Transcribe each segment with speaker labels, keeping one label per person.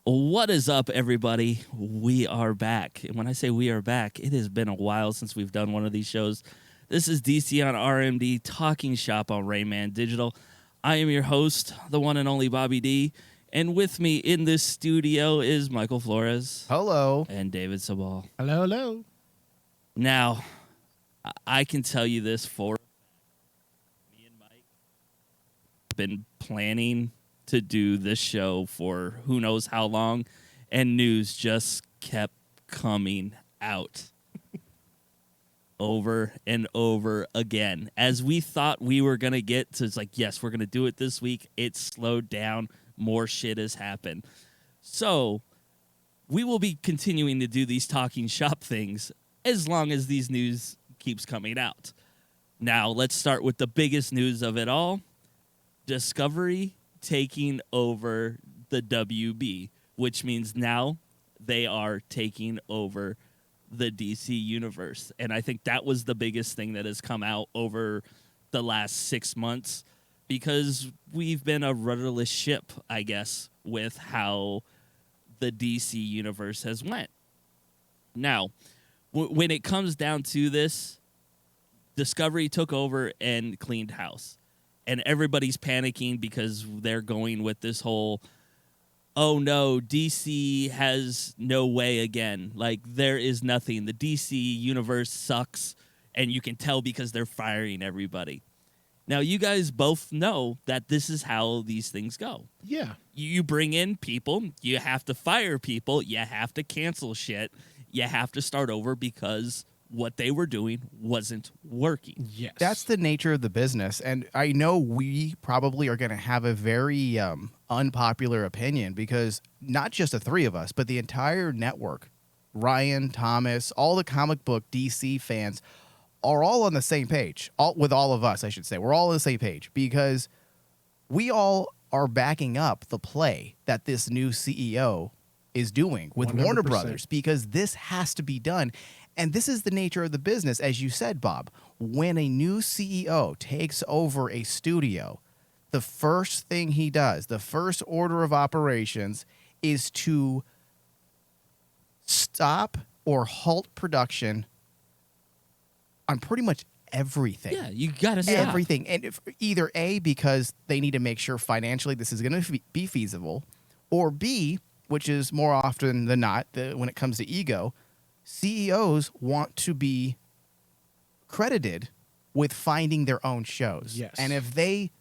Speaker 1: What is up, everybody? We are back. And when I say we are back, it has been a while since we've done one of these shows. This is DC on RMD, Talking Shop on Rayman Digital. I am your host, the one and only Bobby D. And with me in this studio is Michael Flores.
Speaker 2: Hello.
Speaker 1: And David Sabal.
Speaker 3: Hello, hello.
Speaker 1: Now, I can tell you this for me and Mike been planning to do this show for who knows how long, and news just kept coming out over and over again. As we thought we were going to get to, it's like, yes, we're going to do it this week. It slowed down. More shit has happened. So we will be continuing to do these talking shop things as long as these news keeps coming out. Now, let's start with the biggest news of it all. Discovery taking over the WB, which means now they are taking over the DC universe. And I think that was the biggest thing that has come out over the last 6 months, because we've been a rudderless ship, I guess, with how the DC universe has went. Now, when it comes down to this, Discovery took over and cleaned house. And everybody's panicking because they're going with this whole, oh no, DC has no way again. Like, there is nothing. The DC universe sucks, and you can tell because they're firing everybody. Now, you guys both know that this is how these things go.
Speaker 3: Yeah.
Speaker 1: You bring in people, you have to fire people, you have to cancel shit, you have to start over because what they were doing wasn't working.
Speaker 3: Yes.
Speaker 2: That's the nature of the business. And I know we probably are going to have a very unpopular opinion, because not just the three of us, but the entire network, Ryan, Thomas, all the comic book DC fans are all on the same page. With all of us, I should say. We're all on the same page, because we all are backing up the play that this new CEO is doing with
Speaker 3: 100%.
Speaker 2: Warner Brothers, because this has to be done. And this is the nature of the business, as you said, Bob. When a new CEO takes over a studio, the first thing he does, the first order of operations, is to stop or halt production on pretty much everything.
Speaker 1: Yeah, you got to stop.
Speaker 2: Everything. And either A, because they need to make sure financially this is going to be feasible, or B, which is more often than not, when it comes to ego, CEOs want to be credited with finding their own shows.
Speaker 3: Yes.
Speaker 2: And if they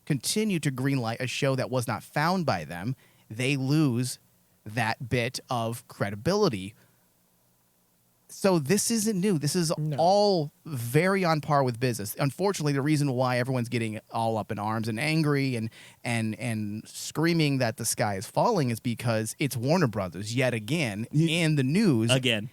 Speaker 2: continue to greenlight a show that was not found by them, they lose that bit of credibility. So this isn't new. This is all very on par with business. Unfortunately, the reason why everyone's getting all up in arms and angry and screaming that the sky is falling is because it's Warner Brothers yet again in the news. Again.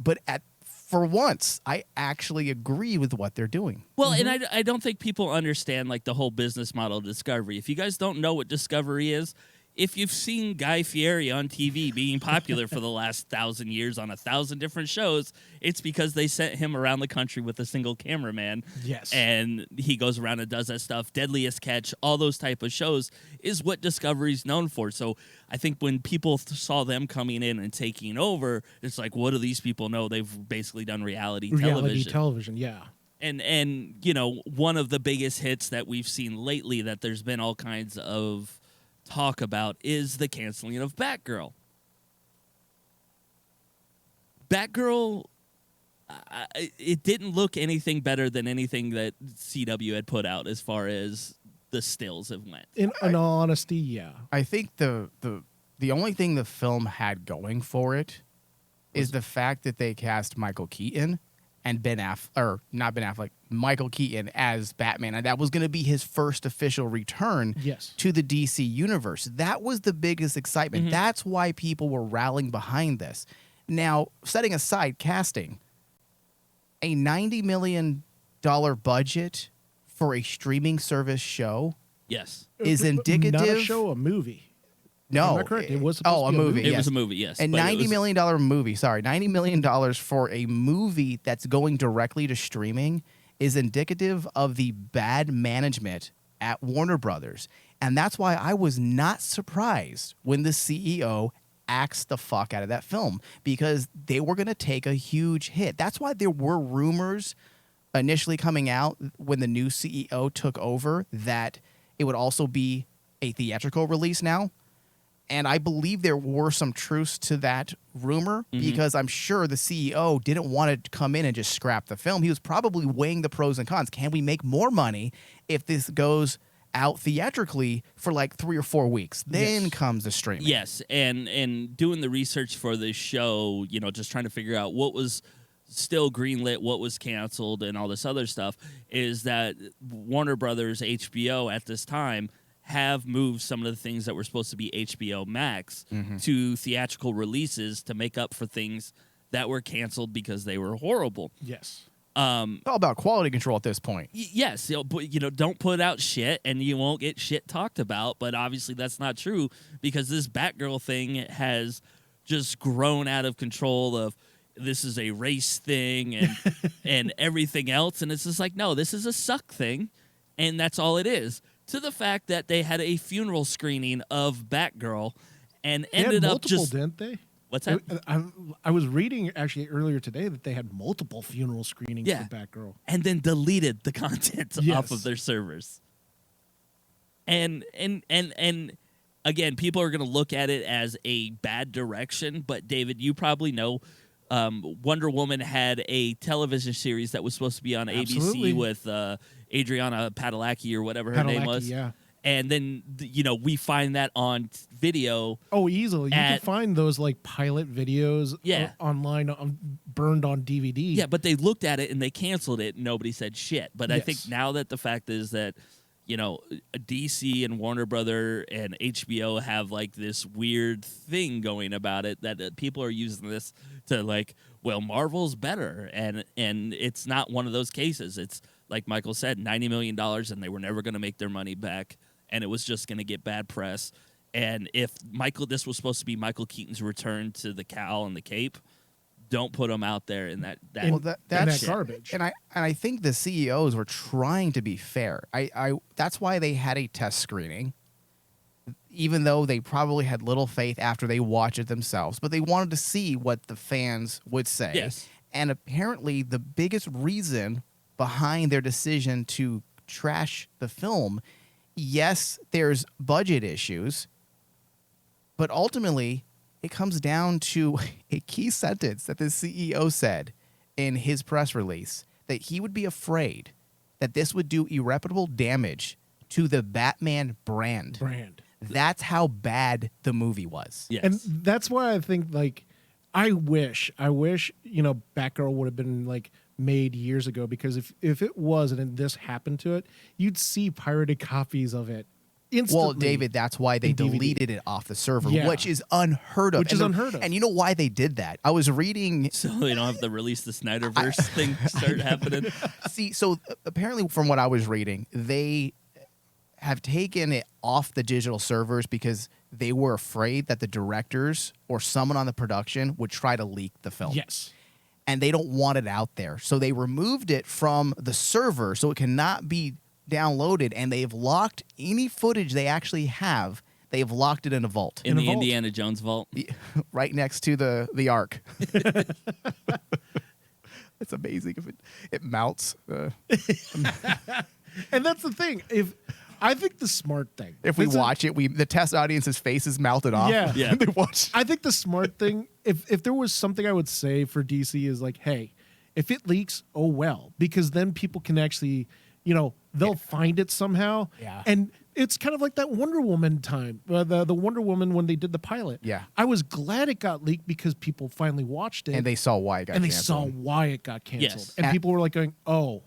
Speaker 2: But for once, I actually agree with what they're doing.
Speaker 1: Well, and I don't think people understand, like, the whole business model of Discovery. If you guys don't know what Discovery is, if you've seen Guy Fieri on TV being popular for the last 1,000 years on 1,000 different shows, it's because they sent him around the country with a single cameraman.
Speaker 3: Yes.
Speaker 1: And he goes around and does that stuff. Deadliest Catch, all those type of shows is what Discovery's known for. So I think when people saw them coming in and taking over, it's like, what do these people know? They've basically done reality television.
Speaker 3: Yeah.
Speaker 1: And you know, one of the biggest hits that we've seen lately that there's been all kinds of talk about is the canceling of Batgirl. It didn't look anything better than anything that CW had put out as far as the stills have went.
Speaker 3: In all honesty, yeah.
Speaker 2: I think the only thing the film had going for it is the fact that they cast Michael Keaton and Michael Keaton as Batman, and that was going to be his first official return to the DC universe. That was the biggest excitement.
Speaker 1: Mm-hmm.
Speaker 2: That's why people were rallying behind this. Now, setting aside casting, a $90 million budget for a streaming service show is indicative.
Speaker 3: Not a show, a movie.
Speaker 2: No.
Speaker 3: Am I correct? It was supposed
Speaker 2: a
Speaker 3: to be
Speaker 2: movie.
Speaker 1: It was a movie, yes.
Speaker 2: A $90 million movie, $90 million for a movie that's going directly to streaming is indicative of the bad management at Warner Brothers. And that's why I was not surprised when the CEO axed the fuck out of that film, because they were going to take a huge hit. That's why there were rumors initially coming out when the new CEO took over that it would also be a theatrical release now. And I believe there were some truths to that rumor, because I'm sure the CEO didn't want to come in and just scrap the film. He was probably weighing the pros and cons. Can we make more money if this goes out theatrically for like 3 or 4 weeks? Then comes the streaming.
Speaker 1: Yes, and doing the research for this show, just trying to figure out what was still greenlit, what was canceled, and all this other stuff, is that Warner Brothers, HBO at this time have moved some of the things that were supposed to be HBO Max to theatrical releases to make up for things that were canceled because they were horrible.
Speaker 3: Yes.
Speaker 2: It's all about quality control at this point.
Speaker 1: Yes, don't put out shit and you won't get shit talked about, but obviously that's not true, because this Batgirl thing has just grown out of control of this is a race thing and and everything else, and it's just like, no, this is a suck thing, and that's all it is. To the fact that they had a funeral screening of Batgirl and
Speaker 3: They had
Speaker 1: ended up
Speaker 3: multiple,
Speaker 1: just
Speaker 3: didn't they?
Speaker 1: what's that?
Speaker 3: I was reading actually earlier today that they had multiple funeral screenings
Speaker 1: Yeah.
Speaker 3: for Batgirl.
Speaker 1: And then deleted the content
Speaker 3: Yes.
Speaker 1: off of their servers. And again, people are going to look at it as a bad direction, but David, you probably know Wonder Woman had a television series that was supposed to be on
Speaker 3: Absolutely.
Speaker 1: ABC with Adriana Padalecki or whatever her name
Speaker 3: Padalecki,
Speaker 1: was.
Speaker 3: yeah.
Speaker 1: And then we find that on video.
Speaker 3: Oh, easily. You can find those like pilot videos
Speaker 1: Yeah.
Speaker 3: online burned on DVD.
Speaker 1: Yeah, but they looked at it and they canceled it and nobody said shit. But I think
Speaker 3: Yes.
Speaker 1: now that the fact is that, DC and Warner Brother and HBO have like this weird thing going about it that people are using this to like, well, Marvel's better. And it's not one of those cases. It's like Michael said, $90 million, and they were never going to make their money back. And it was just going to get bad press. And if this was supposed to be Michael Keaton's return to the cowl and the cape, don't put him out there in that.
Speaker 2: Well, that's
Speaker 3: that garbage.
Speaker 2: And I think the CEOs were trying to be fair. That's why they had a test screening, even though they probably had little faith after they watched it themselves. But they wanted to see what the fans would say.
Speaker 1: Yes.
Speaker 2: And apparently, the biggest reason behind their decision to trash the film, yes, there's budget issues, but ultimately, it comes down to a key sentence that the CEO said in his press release, that he would be afraid that this would do irreparable damage to the Batman brand. That's how bad the movie was.
Speaker 1: Yes.
Speaker 3: And that's why I think like I wish, Batgirl would have been like made years ago, because if it was and this happened to it, you'd see pirated copies of it instantly.
Speaker 2: Well, David, that's why they
Speaker 3: in DVD.
Speaker 2: deleted it off the server,
Speaker 3: Yeah.
Speaker 2: which is unheard of. And you know why they did that? I was reading.
Speaker 1: So they don't have to release the Snyderverse thing start happening.
Speaker 2: See, so apparently from what I was reading, they have taken it off the digital servers because they were afraid that the directors or someone on the production would try to leak the film.
Speaker 3: Yes.
Speaker 2: And they don't want it out there. So they removed it from the server so it cannot be downloaded, and they've locked any footage they actually have. They've locked it in a vault.
Speaker 1: In the
Speaker 3: vault.
Speaker 1: Indiana Jones vault.
Speaker 2: Right next to the Ark. It's amazing if it mounts.
Speaker 3: And that's the thing. I think the smart thing,
Speaker 2: If we watch it, the test audience's face is melted off.
Speaker 3: Yeah.
Speaker 1: Yeah.
Speaker 2: They watch.
Speaker 3: I think the smart thing, if there was something I would say for DC, is like, hey, if it leaks, oh well, because then people can actually, they'll find it somehow.
Speaker 2: Yeah.
Speaker 3: And it's kind of like that Wonder Woman time, the Wonder Woman when they did the pilot.
Speaker 2: Yeah.
Speaker 3: I was glad it got leaked because people finally watched it.
Speaker 2: And they saw why it got
Speaker 3: and they
Speaker 2: canceled.
Speaker 3: saw why it got canceled.
Speaker 1: Yes.
Speaker 3: And
Speaker 2: And-
Speaker 3: people were like going, oh,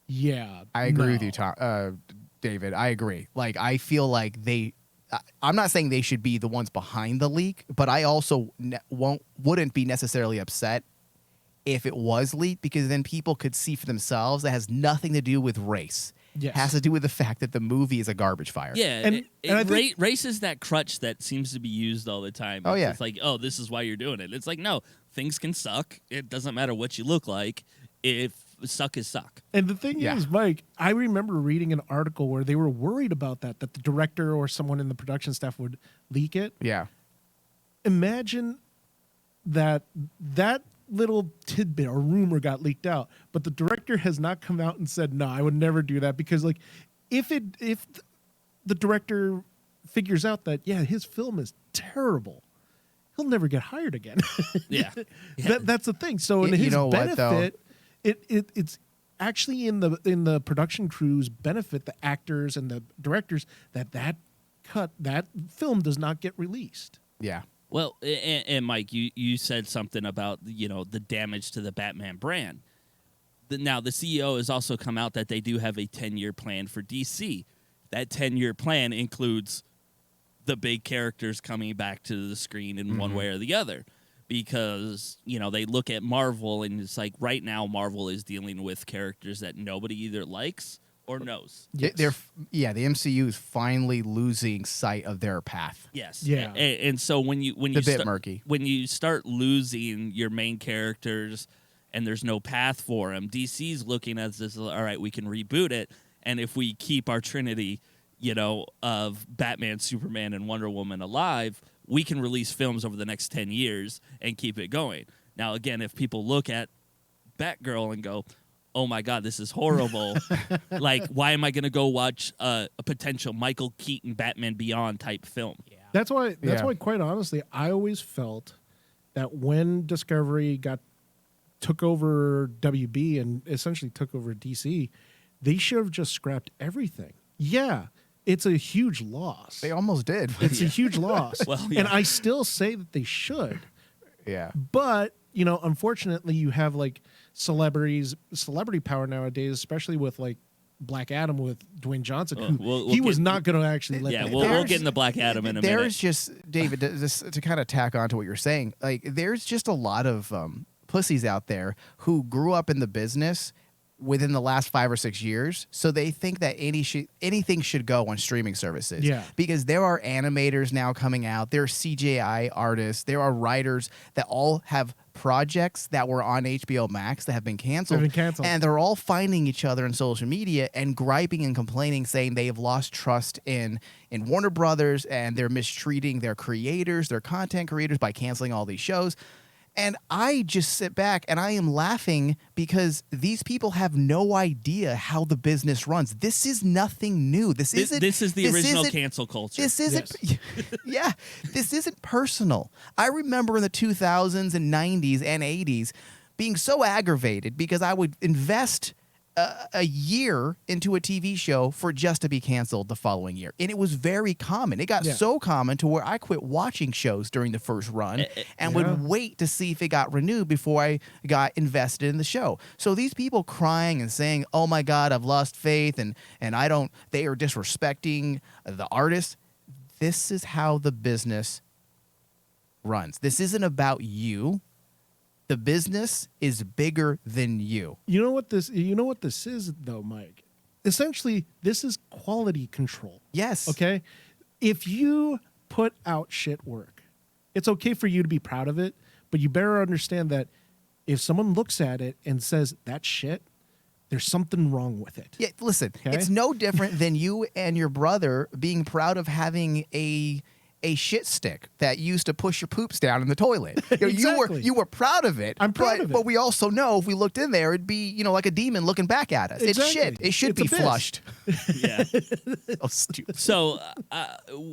Speaker 3: yeah.
Speaker 2: I agree with
Speaker 3: no.
Speaker 2: you, Tom. David, I agree. Like, I feel like I'm not saying they should be the ones behind the leak, but I also wouldn't be necessarily upset if it was leaked, because then people could see for themselves that has nothing to do with race.
Speaker 3: Yes.
Speaker 2: It has to do with the fact that the movie is a garbage fire.
Speaker 1: Yeah,
Speaker 3: And I think-
Speaker 1: race is that crutch that seems to be used all the time.
Speaker 2: Oh, yeah.
Speaker 1: It's like, oh, this is why you're doing it. It's like, no, things can suck. It doesn't matter what you look like. If suck is suck.
Speaker 3: And the thing
Speaker 2: Yeah.
Speaker 3: is, Mike, I remember reading an article where they were worried about that the director or someone in the production staff would leak it.
Speaker 2: Yeah.
Speaker 3: Imagine that little tidbit or rumor got leaked out, but the director has not come out and said, no, I would never do that, because like if the director figures out that, yeah, his film is terrible, he'll never get hired again.
Speaker 1: Yeah.
Speaker 3: That's the thing. So in
Speaker 2: You
Speaker 3: his
Speaker 2: know what, though?
Speaker 3: benefit, it's actually in the production crew's benefit, the actors and the directors, that film does not get released.
Speaker 2: Yeah.
Speaker 1: Well, and Mike, you said something about, the damage to the Batman brand. Now, the CEO has also come out that they do have a 10-year plan for DC. That 10-year plan includes the big characters coming back to the screen in one way or the other. Because, they look at Marvel, and it's like right now Marvel is dealing with characters that nobody either likes or knows.
Speaker 2: The MCU is finally losing sight of their path.
Speaker 1: Yes.
Speaker 3: Yeah.
Speaker 1: And so when you
Speaker 2: It's a bit murky.
Speaker 1: when you start losing your main characters and there's no path for them, DC's looking at this, all right, we can reboot it, and if we keep our trinity, of Batman, Superman, and Wonder Woman alive, we can release films over the next 10 years and keep it going. Now, again, if people look at Batgirl and go, oh my God, this is horrible. Like, why am I going to go watch a potential Michael Keaton Batman Beyond type film? Yeah.
Speaker 3: That's why,
Speaker 2: Yeah.
Speaker 3: quite honestly, I always felt that when Discovery took over WB and essentially took over DC, they should have just scrapped everything. Yeah, it's a huge loss.
Speaker 2: They almost did.
Speaker 3: It's a huge loss.
Speaker 1: Well, yeah.
Speaker 3: And I still say that they should.
Speaker 2: Yeah.
Speaker 3: But, unfortunately, you have like celebrity power nowadays, especially with like Black Adam with Dwayne Johnson, who
Speaker 1: we'll
Speaker 3: was
Speaker 1: get-
Speaker 3: not going to actually let
Speaker 1: Yeah,
Speaker 3: that
Speaker 1: we'll
Speaker 3: go.
Speaker 1: get into Black Adam in a minute.
Speaker 2: There's just, David, to kind of tack on to what you're saying, like, there's just a lot of pussies out there who grew up in the business within the last 5 or 6 years, so they think that anything should go on streaming services.
Speaker 3: Yeah.
Speaker 2: Because there are animators now coming out, there are CGI artists, there are writers that all have projects that were on HBO Max that have been canceled. And they're all finding each other in social media and griping and complaining, saying they have lost trust in Warner Brothers, and they're mistreating their creators, their content creators, by canceling all these shows. And I just sit back and I am laughing because these people have no idea how the business runs. This is nothing new. This is
Speaker 1: the original cancel culture.
Speaker 2: This isn't, yeah, this isn't personal. I remember in the 2000s and 90s and 80s being so aggravated because I would invest a year into a TV show for just to be canceled the following year. And it was very common. It got so common to where I quit watching shows during the first run and would wait to see if it got renewed before I got invested in the show. So these people crying and saying, oh my God, I've lost faith and they are disrespecting the artists. This is how the business runs. This isn't about you. The business is bigger than you.
Speaker 3: You know what this is though, Mike? Essentially, this is quality control.
Speaker 2: Yes.
Speaker 3: Okay? If you put out shit work, it's okay for you to be proud of it, but you better understand that if someone looks at it and says that's shit, there's something wrong with it.
Speaker 2: Yeah, listen,
Speaker 3: Okay?
Speaker 2: it's no different than you and your brother being proud of having a shit stick that used to push your poops down in the toilet.
Speaker 3: Exactly.
Speaker 2: You were proud of it.
Speaker 3: I'm proud of it.
Speaker 2: But we also know if we looked in there, it'd be, like a demon looking back at us.
Speaker 3: Exactly.
Speaker 2: It's shit. It should
Speaker 3: It's
Speaker 2: be
Speaker 3: a piss.
Speaker 2: flushed.
Speaker 1: Yeah.
Speaker 2: Oh, stupid.
Speaker 1: So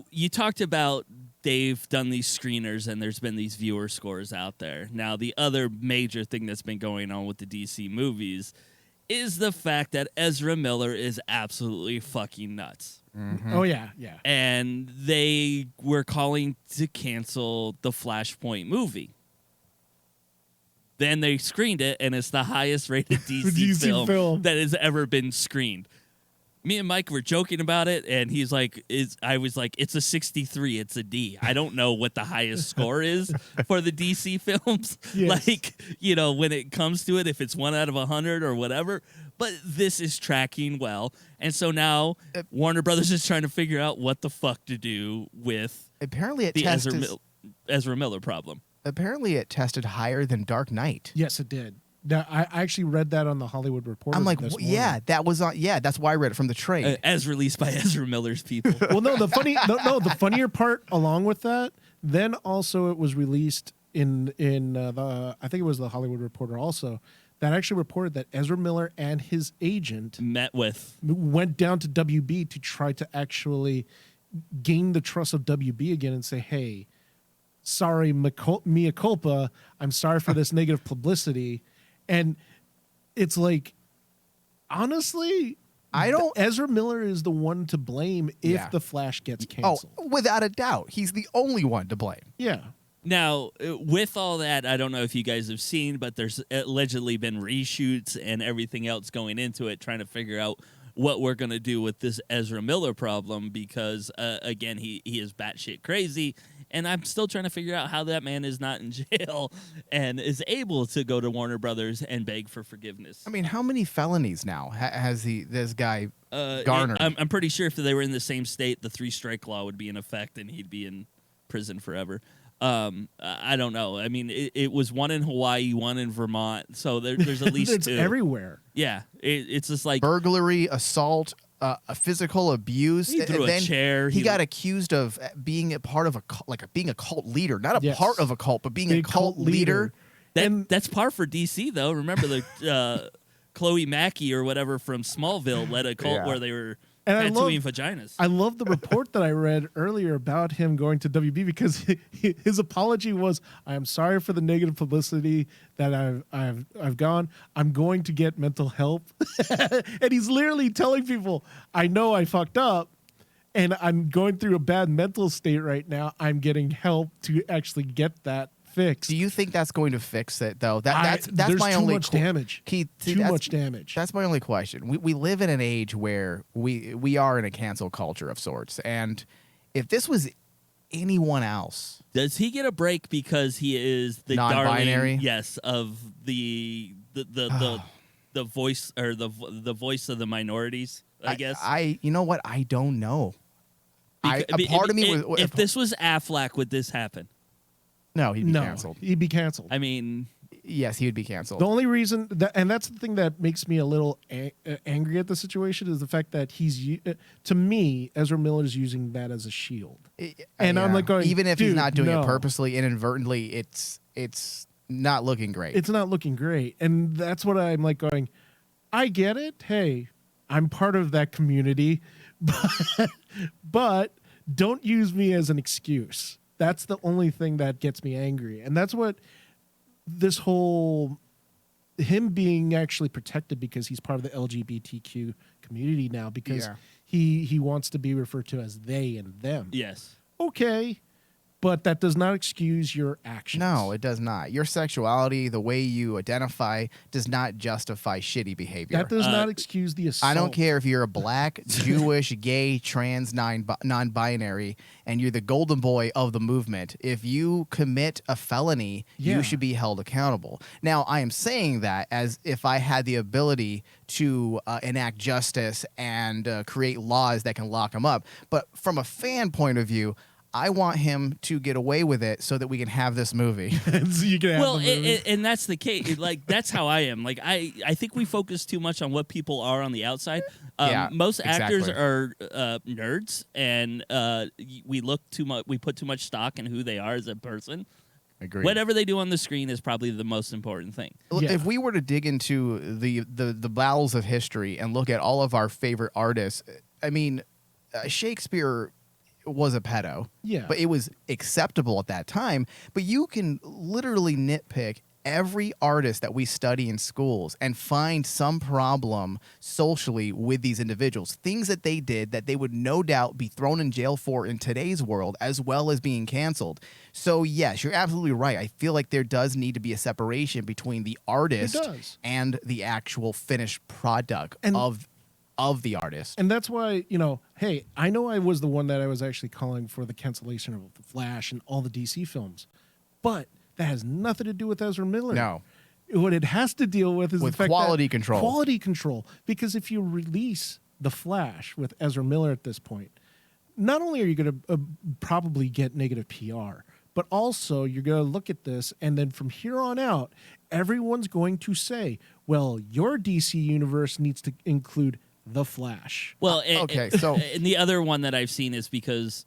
Speaker 1: you talked about they've done these screeners and there's been these viewer scores out there. Now, the other major thing that's been going on with the DC movies is the fact that Ezra Miller is absolutely fucking nuts.
Speaker 2: Mm-hmm.
Speaker 3: Oh yeah.
Speaker 1: And they were calling to cancel the Flashpoint movie. Then they screened it, and it's the highest rated DC, film that has ever been screened. Me and Mike were joking about it, and he's like, I was like, it's a 63, it's a D. I don't know what the highest score is for the DC films.
Speaker 3: Yes.
Speaker 1: Like, when it comes to it, if it's 1 out of 100 or whatever. But this is tracking well. And so now Warner Brothers is trying to figure out what the fuck to do with
Speaker 2: Apparently it
Speaker 1: the
Speaker 2: tested
Speaker 1: Ezra Miller problem.
Speaker 2: Apparently it tested higher than Dark Knight.
Speaker 3: Yes, it did. That I actually read that on the Hollywood Reporter.
Speaker 2: I'm like,
Speaker 3: this morning.
Speaker 2: yeah, that was on. Yeah, that's why I read it from the trade.
Speaker 1: As released by Ezra Miller's people.
Speaker 3: Well, no, the funnier part along with that, then also it was released in the I think it was the Hollywood Reporter also that actually reported that Ezra Miller and his agent went down to WB to try to actually gain the trust of WB again and say, hey, sorry, mea culpa, I'm sorry for this negative publicity. And it's like, honestly, Ezra Miller is the one to blame if The Flash gets canceled.
Speaker 2: Oh, without a doubt. He's the only one to blame.
Speaker 3: Yeah.
Speaker 1: Now, with all that, I don't know if you guys have seen, but there's allegedly been reshoots and everything else going into it, trying to figure out what we're going to do with this Ezra Miller problem because, again, he is batshit crazy, and I'm still trying to figure out how that man is not in jail and is able to go to Warner Brothers and beg for forgiveness.
Speaker 2: I mean, how many felonies now has this guy garnered?
Speaker 1: I'm pretty sure if they were in the same state, the 3-strike law would be in effect, and he'd be in prison forever. I don't know. I mean, it was one in Hawaii, one in Vermont, so there's at least
Speaker 3: it's
Speaker 1: 2
Speaker 3: everywhere.
Speaker 1: Yeah, it's just like
Speaker 2: burglary, assault, a physical abuse.
Speaker 1: He threw a chair.
Speaker 2: He got accused of being a part of a cult, being a cult leader, not a part of a cult, but being a cult leader.
Speaker 1: That's par for DC though. Remember the Chloe Mackey or whatever from Smallville led a cult where they were tattooing vaginas.
Speaker 3: I love the report that I read earlier about him going to WB because his apology was, "I am sorry for the negative publicity that I've gone. I'm going to get mental help," and he's literally telling people, "I know I fucked up, and I'm going through a bad mental state right now. I'm getting help to actually get that fixed."
Speaker 2: Do you think that's going to fix it though? That's
Speaker 3: there's
Speaker 2: my
Speaker 3: too
Speaker 2: only
Speaker 3: much damage.
Speaker 2: Keith,
Speaker 3: too much damage.
Speaker 2: That's my only question. We live in an age where we are in a cancel culture of sorts, and if this was anyone else,
Speaker 1: does he get a break because he is the
Speaker 2: non-binary?
Speaker 1: Darling, yes, of the voice or the voice of the minorities. I guess.
Speaker 2: You know what? I don't know.
Speaker 1: A part of me was, if this was Affleck, would this happen?
Speaker 2: No, he'd be canceled.
Speaker 3: He'd be canceled.
Speaker 1: I mean,
Speaker 2: yes, he would be canceled.
Speaker 3: The only reason and that's the thing that makes me a little angry at the situation is the fact that to me, Ezra Miller's using that as a shield. And I'm like going,
Speaker 2: even if he's not doing it purposely, inadvertently, it's not looking great.
Speaker 3: It's not looking great. And that's what I'm like going, I get it. Hey, I'm part of that community, but don't use me as an excuse. That's the only thing that gets me angry. And that's what this whole him being actually protected because he's part of the LGBTQ community now because he wants to be referred to as they and them.
Speaker 1: Yes.
Speaker 3: Okay. But that does not excuse your actions.
Speaker 2: No, it does not. Your sexuality, the way you identify, does not justify shitty behavior.
Speaker 3: That does not excuse the assault.
Speaker 2: I don't care if you're a black, Jewish, gay, trans, non-binary, and you're the golden boy of the movement. If you commit a felony, you should be held accountable. Now, I am saying that as if I had the ability to enact justice and create laws that can lock him up. But from a fan point of view, I want him to get away with it so that we can have this movie.
Speaker 3: So you can have the movie.
Speaker 1: And that's the case. Like, that's how I am. Like, I think we focus too much on what people are on the outside. Most actors are nerds, and we look too much. We put too much stock in who they are as a person.
Speaker 2: Agreed.
Speaker 1: Whatever they do on the screen is probably the most important thing.
Speaker 3: Yeah.
Speaker 2: If we were to dig into the bowels of history and look at all of our favorite artists, I mean, Shakespeare was a pedo, but it was acceptable at that time. But you can literally nitpick every artist that we study in schools and find some problem socially with these individuals, things that they did that they would no doubt be thrown in jail for in today's world, as well as being canceled. So yes, you're absolutely right. I feel like there does need to be a separation between the artist and the actual finished product of the artist.
Speaker 3: And that's why, hey, I know I was the one that I was actually calling for the cancellation of The Flash and all the DC films, but that has nothing to do with Ezra Miller.
Speaker 2: No.
Speaker 3: What it has to deal with is the fact
Speaker 2: quality control.
Speaker 3: Quality control. Because if you release The Flash with Ezra Miller at this point, not only are you going to probably get negative PR, But also, you're going to look at this, and then from here on out, everyone's going to say, well, your DC universe needs to include the Flash.
Speaker 1: Well,
Speaker 2: okay, so-
Speaker 1: and the other one that I've seen is because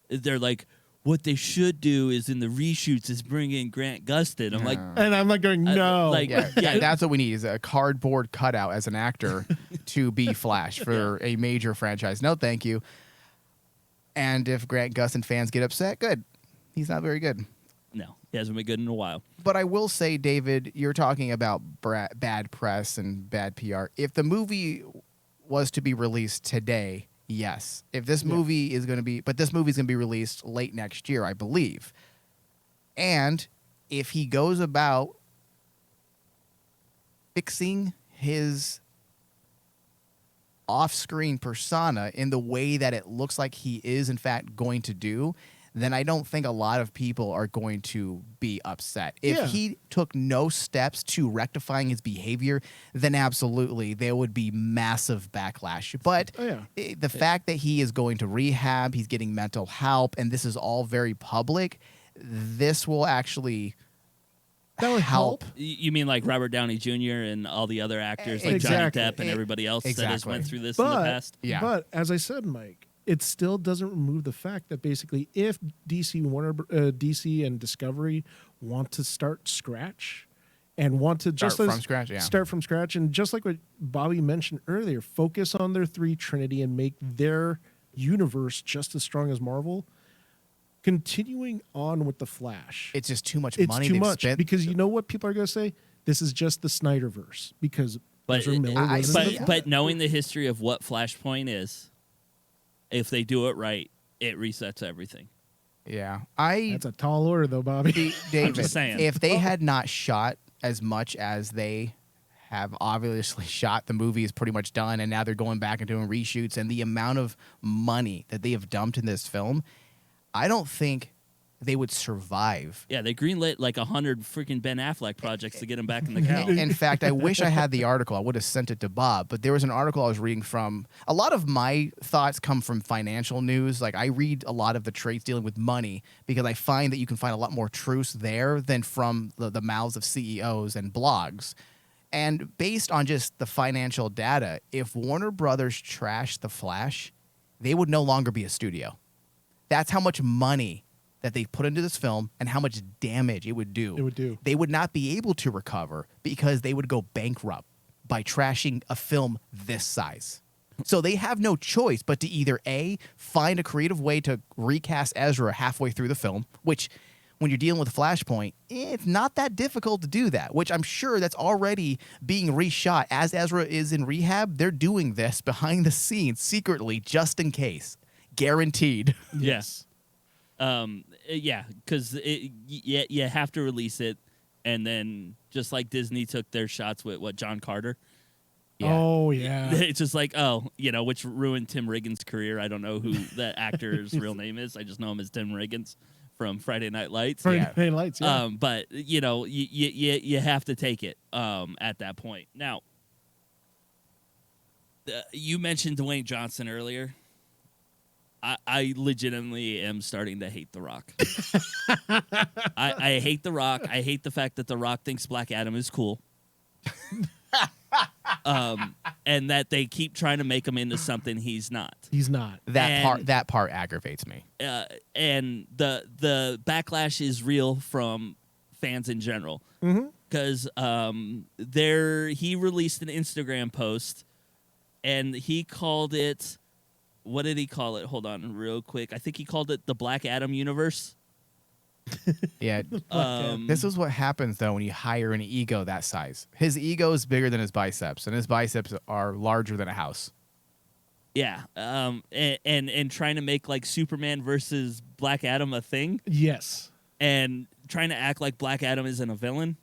Speaker 1: they're like, what they should do is in the reshoots is bring in Grant Gustin. I'm like,
Speaker 3: And I'm like going, no.
Speaker 1: like-
Speaker 2: Yeah, that's what we need is a cardboard cutout as an actor to be Flash for a major franchise. No, thank you. And if Grant Gustin fans get upset, good. He's not very good.
Speaker 1: no, he hasn't been good in a while.
Speaker 2: But I will say, David, you're talking about bad press and bad PR. If the movie was to be released today, yes. If this movie is going to be, but this movie's going to be released late next year, I believe. And if he goes about fixing his off-screen persona in the way that it looks like he is in fact going to do, then I don't think a lot of people are going to be upset. If he took no steps to rectifying his behavior, then absolutely there would be massive backlash. But the fact that he is going to rehab, he's getting mental help, and this is all very public, this will actually
Speaker 3: That would
Speaker 2: help.
Speaker 1: You mean like Robert Downey Jr. and all the other actors like
Speaker 3: Exactly.
Speaker 1: Johnny Depp and everybody else that has
Speaker 2: Exactly.
Speaker 1: went through this in the past?
Speaker 2: Yeah.
Speaker 3: But as I said, Mike, it still doesn't remove the fact that basically if DC and Discovery want to start scratch and want to just
Speaker 2: Start from scratch, yeah.
Speaker 3: start from scratch, and just like what Bobby mentioned earlier, focus on their three Trinity and make their universe just as strong as Marvel. Continuing on with the Flash,
Speaker 2: It's just too much
Speaker 3: it's
Speaker 2: money
Speaker 3: too
Speaker 2: they've
Speaker 3: much
Speaker 2: spent.
Speaker 3: because you know what people are going to say. This is just the Snyderverse because
Speaker 1: But,
Speaker 3: Ezra Miller
Speaker 2: I-
Speaker 3: was in the
Speaker 2: Yeah.
Speaker 1: but knowing the history of what Flashpoint is, if they do it right, it resets everything.
Speaker 2: Yeah.
Speaker 3: That's a tall order, though, Bobby.
Speaker 2: David,
Speaker 1: just saying.
Speaker 2: if they had not shot as much as they have obviously shot, the movie is pretty much done, and now they're going back and doing reshoots, and the amount of money that they have dumped in this film, I don't think they would survive.
Speaker 1: Yeah, they greenlit like 100 freaking Ben Affleck projects to get him back in the cow.
Speaker 2: In fact, I wish I had the article. I would have sent it to Bob, but there was an article I was reading from. A lot of my thoughts come from financial news. Like I read a lot of the trades dealing with money because I find that you can find a lot more truths there than from the mouths of CEOs and blogs. And based on just the financial data, if Warner Brothers trashed The Flash, they would no longer be a studio. That's how much money that they put into this film and how much damage it would do.
Speaker 3: It would do.
Speaker 2: They would not be able to recover because they would go bankrupt by trashing a film this size. So they have no choice but to either A, find a creative way to recast Ezra halfway through the film, which when you're dealing with Flashpoint, it's not that difficult to do that, which I'm sure that's already being reshot. As Ezra is in rehab, they're doing this behind the scenes secretly just in case. Guaranteed.
Speaker 1: Yes. Yeah, because you have to release it, and then just like Disney took their shots with John Carter,
Speaker 2: Yeah.
Speaker 3: Oh yeah.
Speaker 1: it's just like, which ruined Tim Riggins' career. I don't know who that actor's real name is. I just know him as Tim Riggins from Friday Night Lights.
Speaker 3: Friday Lights. Yeah.
Speaker 1: But you have to take it at that point. Now, you mentioned Dwayne Johnson earlier. I legitimately am starting to hate The Rock. I hate The Rock. I hate the fact that The Rock thinks Black Adam is cool. And that they keep trying to make him into something he's not.
Speaker 3: He's not.
Speaker 2: That part aggravates me.
Speaker 1: And the backlash is real from fans in general. Because he released an Instagram post, and he called it. What did he call it? Hold on, real quick. I think he called it the Black Adam universe.
Speaker 2: Yeah. This is what happens, though, when you hire an ego that size. His ego is bigger than his biceps, and his biceps are larger than a house.
Speaker 1: Yeah. And trying to make like Superman versus Black Adam a thing,
Speaker 3: Yes.
Speaker 1: and trying to act like Black Adam isn't a villain,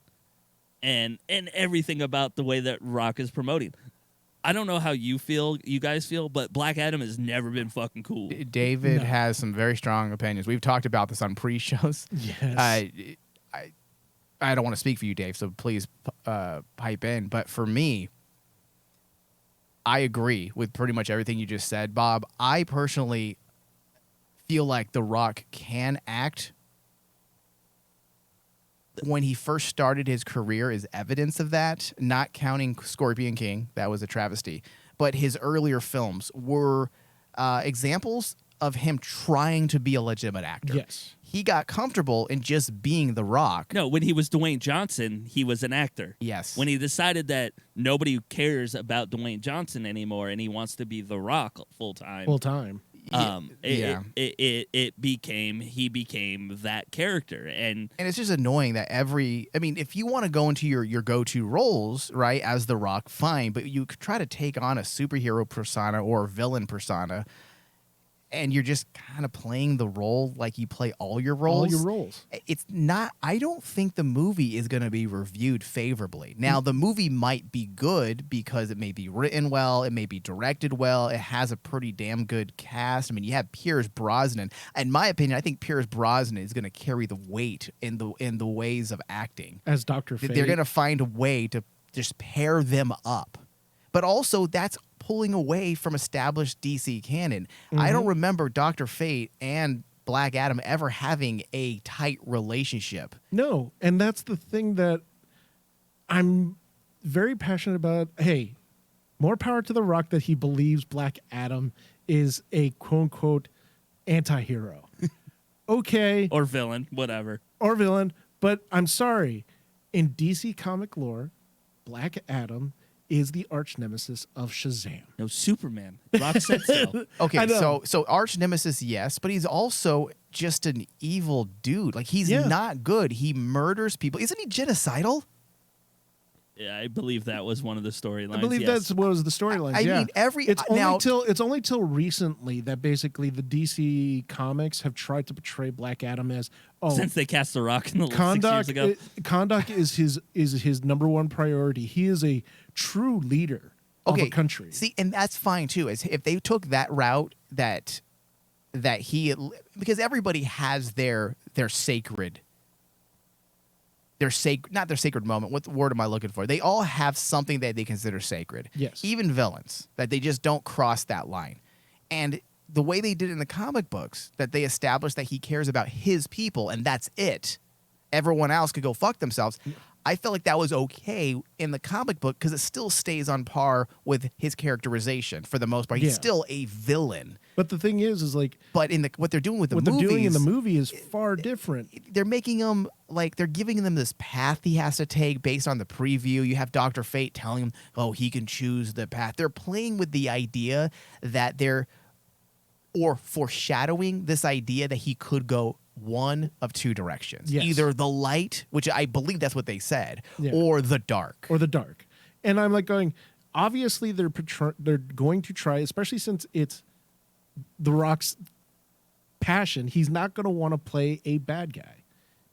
Speaker 1: and everything about the way that Rock is promoting. I don't know how you guys feel, but Black Adam has never been fucking cool.
Speaker 2: David has some very strong opinions. We've talked about this on pre-shows.
Speaker 3: Yes.
Speaker 2: I don't want to speak for you, Dave, so please pipe in. But for me, I agree with pretty much everything you just said, Bob. I personally feel like The Rock can act when he first started his career is evidence of that, not counting Scorpion King. That was a travesty. But his earlier films were examples of him trying to be a legitimate actor.
Speaker 3: Yes.
Speaker 2: He got comfortable in just being The Rock.
Speaker 1: No, when he was Dwayne Johnson, he was an actor.
Speaker 2: Yes.
Speaker 1: When he decided that nobody cares about Dwayne Johnson anymore and he wants to be The Rock full time. He became that character, and
Speaker 2: it's just annoying that if you want to go into your go-to roles, right, as The Rock, fine, but you try to take on a superhero persona or villain persona, and you're just kind of playing the role like you play all your roles. It's not. I don't think the movie is going to be reviewed favorably. Now, the movie might be good because it may be written well, it may be directed well, it has a pretty damn good cast. I mean, you have Pierce Brosnan. In my opinion, I think Pierce Brosnan is going to carry the weight in the ways of acting
Speaker 3: As Dr. Fate.
Speaker 2: They're going to find a way to just pair them up. But also, that's pulling away from established DC canon. I don't remember Dr. Fate and Black Adam ever having a tight relationship.
Speaker 3: No, and that's the thing that I'm very passionate about. Hey, more power to The Rock that he believes Black Adam is a quote-unquote anti-hero. Okay.
Speaker 1: or villain, whatever.
Speaker 3: Or villain, but I'm sorry. In DC comic lore, Black Adam is the arch nemesis of Shazam.
Speaker 1: No, Superman. Rock said so.
Speaker 2: Okay, so arch nemesis, yes, but he's also just an evil dude. Like, he's not good. He murders people. Isn't he genocidal?
Speaker 1: Yeah, I believe that was one of the storylines.
Speaker 3: I believe that was the storyline.
Speaker 2: I mean,
Speaker 3: it's only till recently that basically the DC comics have tried to portray Black Adam as
Speaker 1: since they cast The Rock in the 6 years ago.
Speaker 3: Conduct is his number one priority. He is a true leader of a country.
Speaker 2: See, and that's fine too. As if they took that route that he, because everybody has their sacred. Not their sacred moment. What word am I looking for? They all have something that they consider sacred.
Speaker 3: Yes.
Speaker 2: Even villains, that they just don't cross that line. And the way they did in the comic books, that they established that he cares about his people and that's it. Everyone else could go fuck themselves. I felt like that was okay in the comic book because it still stays on par with his characterization for the most part. He's still a villain.
Speaker 3: But the thing is like,
Speaker 2: but in what they're doing with
Speaker 3: what
Speaker 2: movies,
Speaker 3: they're doing in the movie is far different.
Speaker 2: They're making him they're giving them this path he has to take based on the preview. You have Dr. Fate telling him, oh, he can choose the path. They're playing with the idea that or foreshadowing this idea that he could go one of two directions.
Speaker 3: Yes.
Speaker 2: Either the light, which I believe that's what they said, or the dark.
Speaker 3: And I'm like going, obviously they're going to try, especially since it's The Rock's passion. He's not going to want to play a bad guy,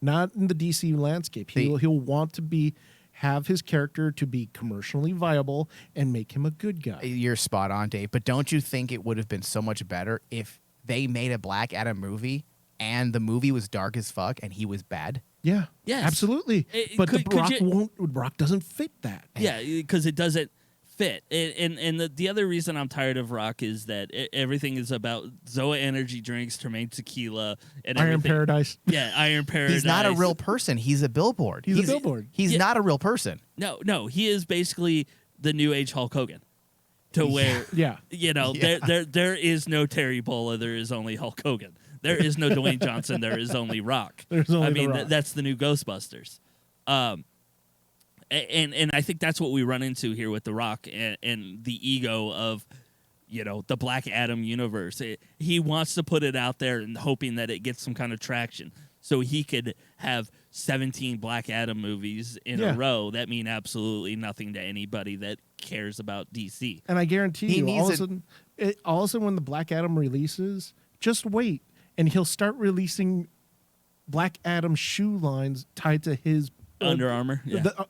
Speaker 3: not in the DC landscape. He'll want to have his character to be commercially viable and make him a good guy.
Speaker 2: You're spot on, Dave. But don't you think it would have been so much better if they made a Black Adam movie and the movie was dark as fuck and he was bad?
Speaker 3: Yeah,
Speaker 1: yes,
Speaker 3: absolutely. But The Rock doesn't fit that.
Speaker 1: Yeah, because it doesn't fit. And the other reason I'm tired of Rock is that everything is about Zoa energy drinks, Tremaine tequila, and
Speaker 3: Iron
Speaker 1: everything.
Speaker 3: Paradise.
Speaker 1: Yeah, Iron Paradise.
Speaker 2: He's not a real person. He's a billboard.
Speaker 3: He's a billboard.
Speaker 2: He's not a real person.
Speaker 1: No. He is basically the new age Hulk Hogan. To where, there is no Terry Bolla. There is only Hulk Hogan. There is no Dwayne Johnson. There is only Rock.
Speaker 3: There's only The Rock.
Speaker 1: That's the new Ghostbusters. And I think that's what we run into here with The Rock and the ego of, the Black Adam universe. He wants to put it out there and hoping that it gets some kind of traction so he could have 17 Black Adam movies in a row that mean absolutely nothing to anybody that cares about DC.
Speaker 3: And I guarantee you, all of a sudden when the Black Adam releases, just wait, and he'll start releasing Black Adam shoe lines tied to his
Speaker 1: Under Armour,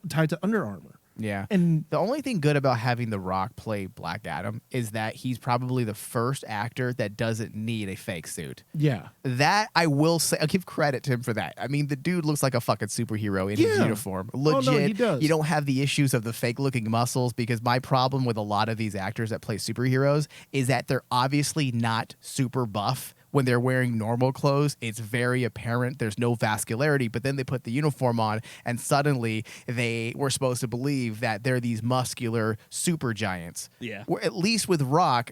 Speaker 3: tied to Under Armour.
Speaker 2: Yeah.
Speaker 3: And
Speaker 2: the only thing good about having The Rock play Black Adam is that he's probably the first actor that doesn't need a fake suit.
Speaker 3: Yeah.
Speaker 2: That I will say, I'll give credit to him for that. I mean, the dude looks like a fucking superhero in his uniform. Legit.
Speaker 3: Oh, no, he does.
Speaker 2: You don't have the issues of the fake looking muscles, because my problem with a lot of these actors that play superheroes is that they're obviously not super buff when they're wearing normal clothes, it's very apparent. There's no vascularity, but then they put the uniform on, and suddenly they were supposed to believe that they're these muscular super giants.
Speaker 1: Yeah.
Speaker 2: Where at least with Rock,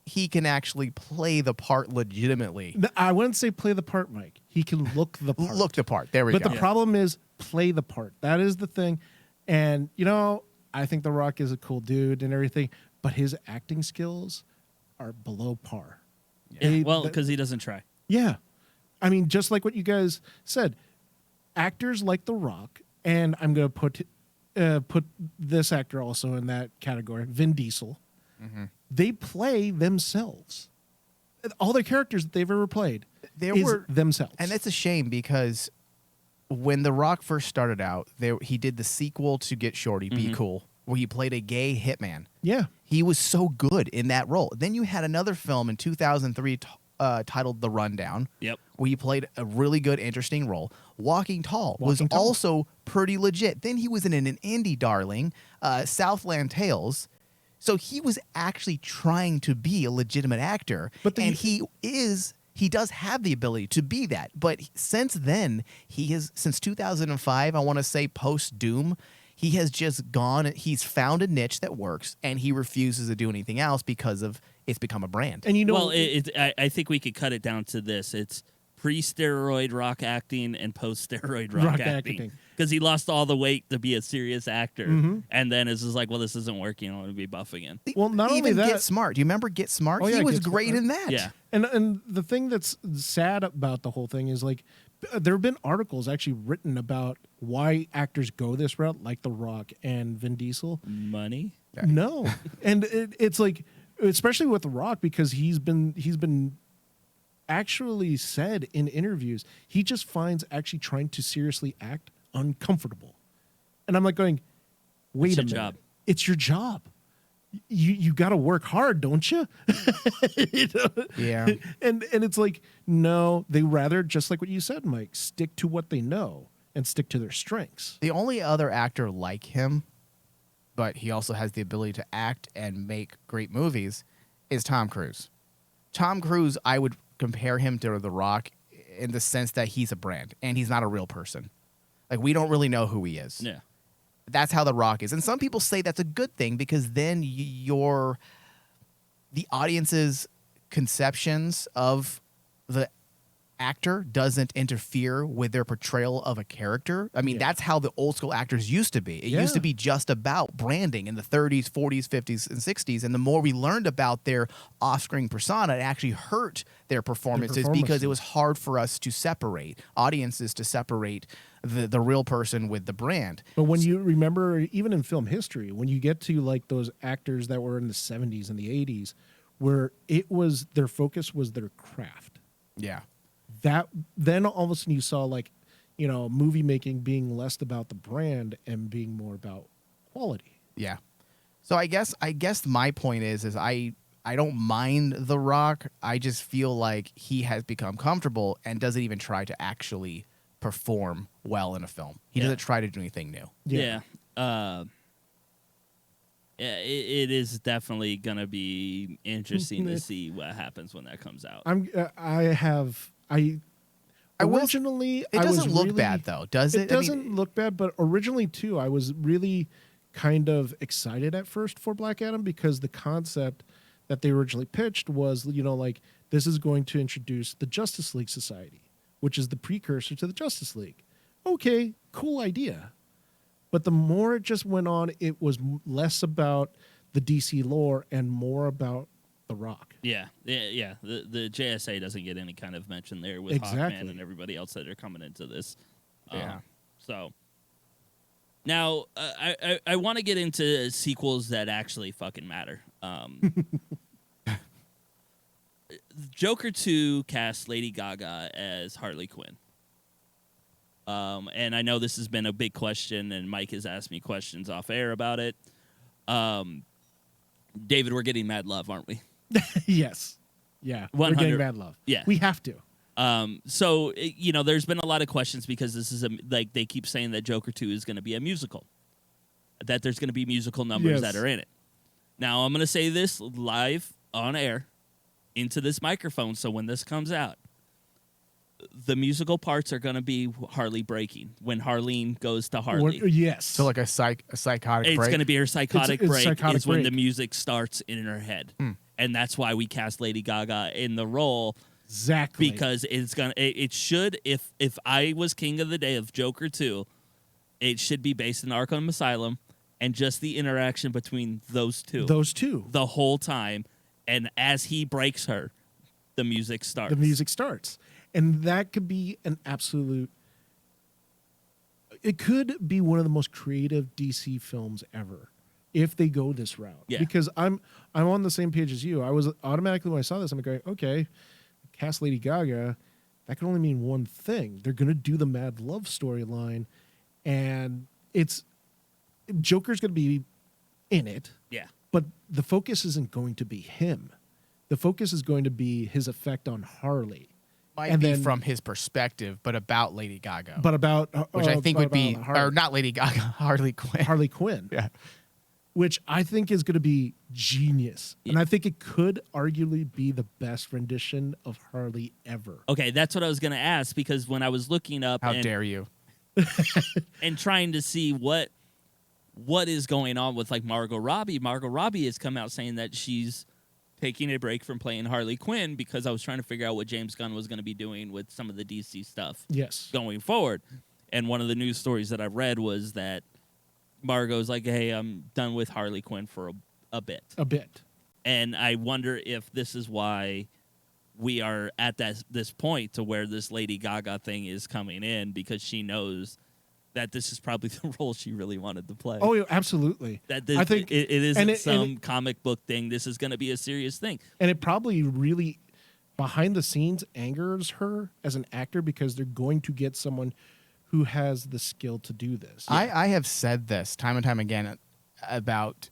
Speaker 2: he can actually play the part legitimately.
Speaker 3: I wouldn't say play the part, Mike. He can look the part.
Speaker 2: Look the part. There we
Speaker 3: But
Speaker 2: go.
Speaker 3: the problem is play the part. That is the thing. And, I think The Rock is a cool dude and everything, but his acting skills are below par.
Speaker 1: Yeah. Well, because he doesn't try.
Speaker 3: Yeah. I mean, just like what you guys said, actors like The Rock, and I'm going to put this actor also in that category, Vin Diesel, they play themselves. All the characters that they've ever played is themselves.
Speaker 2: And it's a shame because when The Rock first started out, he did the sequel to Get Shorty, Be Cool, where he played a gay hitman.
Speaker 3: Yeah.
Speaker 2: He was so good in that role. Then you had another film in 2003 titled The Rundown,
Speaker 1: Yep.
Speaker 2: where he played a really good, interesting role. Walking Tall was
Speaker 3: Walking Tall.
Speaker 2: also pretty legit. Then he was in an indie darling, Southland Tales. So he was actually trying to be a legitimate actor, and he does have the ability to be that. But since then, since 2005, I want to say post Doom, he has just gone. He's found a niche that works, and he refuses to do anything else because of it's become a brand.
Speaker 3: And
Speaker 1: well, I think we could cut it down to this: it's pre-steroid Rock acting and post-steroid Rock acting. Because he lost all the weight to be a serious actor, and then it's just like, well, this isn't working. I want to be buff again.
Speaker 3: Well, not
Speaker 2: even
Speaker 3: only that,
Speaker 2: Get Smart. Do you remember Get Smart?
Speaker 3: Oh, yeah,
Speaker 2: he was
Speaker 3: Get
Speaker 2: great
Speaker 3: Smart.
Speaker 2: in that.
Speaker 1: Yeah.
Speaker 3: And the thing that's sad about the whole thing is like there have been articles actually written about why actors go this route, like The Rock and Vin Diesel.
Speaker 1: Money.
Speaker 3: No, and it's like especially with The Rock because he's been actually said in interviews he just finds actually trying to seriously act uncomfortable, and I'm like going, wait a minute,
Speaker 1: job.
Speaker 3: It's your job. You got to work hard, don't you?
Speaker 2: Yeah.
Speaker 3: And it's like, no, they rather, just like what you said, Mike, stick to what they know and stick to their strengths.
Speaker 2: The only other actor like him, but he also has the ability to act and make great movies, is Tom Cruise. Tom Cruise, I would compare him to The Rock in the sense that he's a brand and he's not a real person. Like, we don't really know who he is.
Speaker 1: Yeah.
Speaker 2: That's how The Rock is. And some people say that's a good thing because then the audience's conceptions of the actor doesn't interfere with their portrayal of a character. I mean, that's how the old school actors used to be. It used to be just about branding in the 30s, 40s, 50s, and 60s. And the more we learned about their off-screen persona, it actually hurt their performances because it was hard for us to separate, audiences to separate the real person with the brand.
Speaker 3: But when you remember, even in film history, when you get to like those actors that were in the 70s and the 80s, where their focus was their craft.
Speaker 2: Yeah.
Speaker 3: That then all of a sudden you saw like, movie making being less about the brand and being more about quality.
Speaker 2: Yeah. So I guess my point is I don't mind The Rock. I just feel like he has become comfortable and doesn't even try to actually perform well in a film. He doesn't try to do anything new.
Speaker 1: Yeah. It is definitely gonna be interesting to see what happens when that comes out.
Speaker 3: Originally,
Speaker 2: It doesn't look
Speaker 3: really
Speaker 2: bad though, does it?
Speaker 3: It doesn't look bad, but originally too, I was really kind of excited at first for Black Adam because the concept that they originally pitched was, like this is going to introduce the Justice League Society, which is the precursor to the Justice League. Okay, cool idea. But the more it just went on, it was less about the DC lore and more about The Rock.
Speaker 1: Yeah. The JSA doesn't get any kind of mention there with Hawkman and everybody else that are coming into this. So now I want to get into sequels that actually fucking matter. Joker 2 cast Lady Gaga as Harley Quinn. And I know this has been a big question, and Mike has asked me questions off air about it. David, we're getting mad love, aren't we?
Speaker 3: Yes. Yeah.
Speaker 1: 100.
Speaker 3: We're getting mad love.
Speaker 1: Yeah.
Speaker 3: We have to.
Speaker 1: So, there's been a lot of questions because this is they keep saying that Joker 2 is going to be a musical, that there's going to be musical numbers that are in it. Now, I'm going to say this live on air. into this microphone. So when this comes out, the musical parts are going to be Harley breaking when Harleen goes to Harley.
Speaker 3: Yes.
Speaker 2: So like a psychotic
Speaker 1: It's
Speaker 2: break.
Speaker 1: going to be her psychotic
Speaker 3: It's
Speaker 1: break
Speaker 3: psychotic
Speaker 1: is when the
Speaker 3: break.
Speaker 1: music starts in her head. And that's why we cast Lady Gaga in the role,
Speaker 3: exactly.
Speaker 1: because it should, if I was king of the day of Joker 2, it should be based in Arkham Asylum and just the interaction between those two.
Speaker 3: Those two.
Speaker 1: The whole time. And as he breaks her, the music starts.
Speaker 3: The music starts. And that could be an absolute... It could be one of the most creative DC films ever if they go this route.
Speaker 1: Yeah.
Speaker 3: Because I'm on the same page as you. I was automatically, when I saw this, I'm going, okay, cast Lady Gaga, that can only mean one thing. They're going to do the Mad Love storyline, and Joker's going to be in it.
Speaker 1: Yeah.
Speaker 3: But the focus isn't going to be him. The focus is going to be his effect on Harley.
Speaker 2: Might
Speaker 3: and
Speaker 2: be
Speaker 3: then-
Speaker 2: from his perspective, but about Lady Gaga.
Speaker 3: But about...
Speaker 2: which I think would be,
Speaker 3: Harley.
Speaker 2: or not Lady Gaga, Harley Quinn.
Speaker 3: Harley Quinn.
Speaker 2: Yeah.
Speaker 3: Which I think is going to be genius. And I think it could arguably be the best rendition of Harley ever.
Speaker 1: Okay, that's what I was going to ask, because when I was looking up
Speaker 2: How dare you?
Speaker 1: and trying to see what is going on with like Margot Robbie has come out saying that she's taking a break from playing Harley Quinn, because I was trying to figure out what James Gunn was going to be doing with some of the DC stuff
Speaker 3: Yes.
Speaker 1: going forward. And one of the news stories that I read was that Margot's like, hey, I'm done with Harley Quinn for a bit.
Speaker 3: A bit.
Speaker 1: And I wonder if this is why we are at this point to where this Lady Gaga thing is coming in, because she knows that this is probably the role she really wanted to play.
Speaker 3: Oh, yeah, absolutely.
Speaker 1: That this,
Speaker 3: I think
Speaker 1: it isn't
Speaker 3: and it-
Speaker 1: some
Speaker 3: and it-
Speaker 1: comic book thing. This is going to be a serious thing.
Speaker 3: And it probably really, behind the scenes, angers her as an actor, because they're going to get someone who has the skill to do this.
Speaker 2: I have said this time and time again about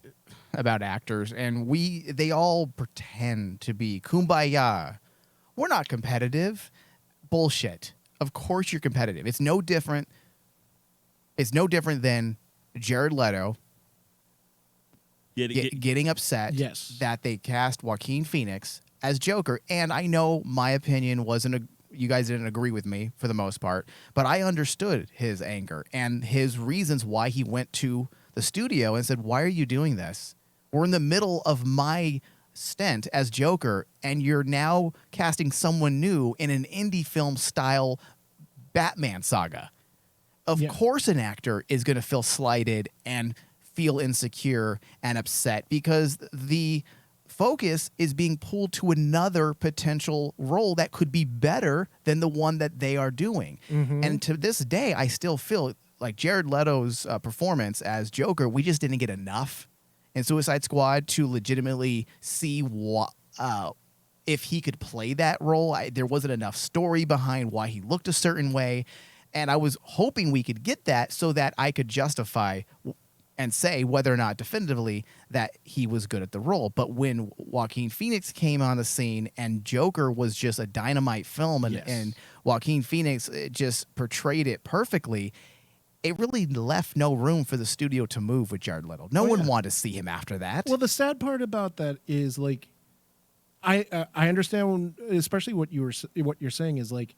Speaker 2: actors, and they all pretend to be kumbaya. We're not competitive. Bullshit. Of course you're competitive. It's no different. It's no different than Jared Leto getting upset
Speaker 3: Yes.
Speaker 2: that they cast Joaquin Phoenix as Joker. And I know my opinion wasn't you guys didn't agree with me for the most part, but I understood his anger and his reasons why he went to the studio and said, "Why are you doing this? We're in the middle of my stint as Joker, and you're now casting someone new in an indie film style Batman saga." Of
Speaker 3: Yeah.
Speaker 2: course an actor is going to feel slighted and feel insecure and upset, because the focus is being pulled to another potential role that could be better than the one that they are doing. And to this day, I still feel like Jared Leto's performance as Joker, we just didn't get enough in Suicide Squad to legitimately see if he could play that role. There wasn't enough story behind why he looked a certain way. And I was hoping we could get that so that I could justify and say whether or not definitively that he was good at the role. But when Joaquin Phoenix came on the scene and Joker was just a dynamite film, and,
Speaker 3: Yes.
Speaker 2: and Joaquin Phoenix just portrayed it perfectly, it really left no room for the studio to move with Jared Leto. No one wanted to see him after that.
Speaker 3: Well, the sad part about that is, like, I understand, especially what you're saying is, like,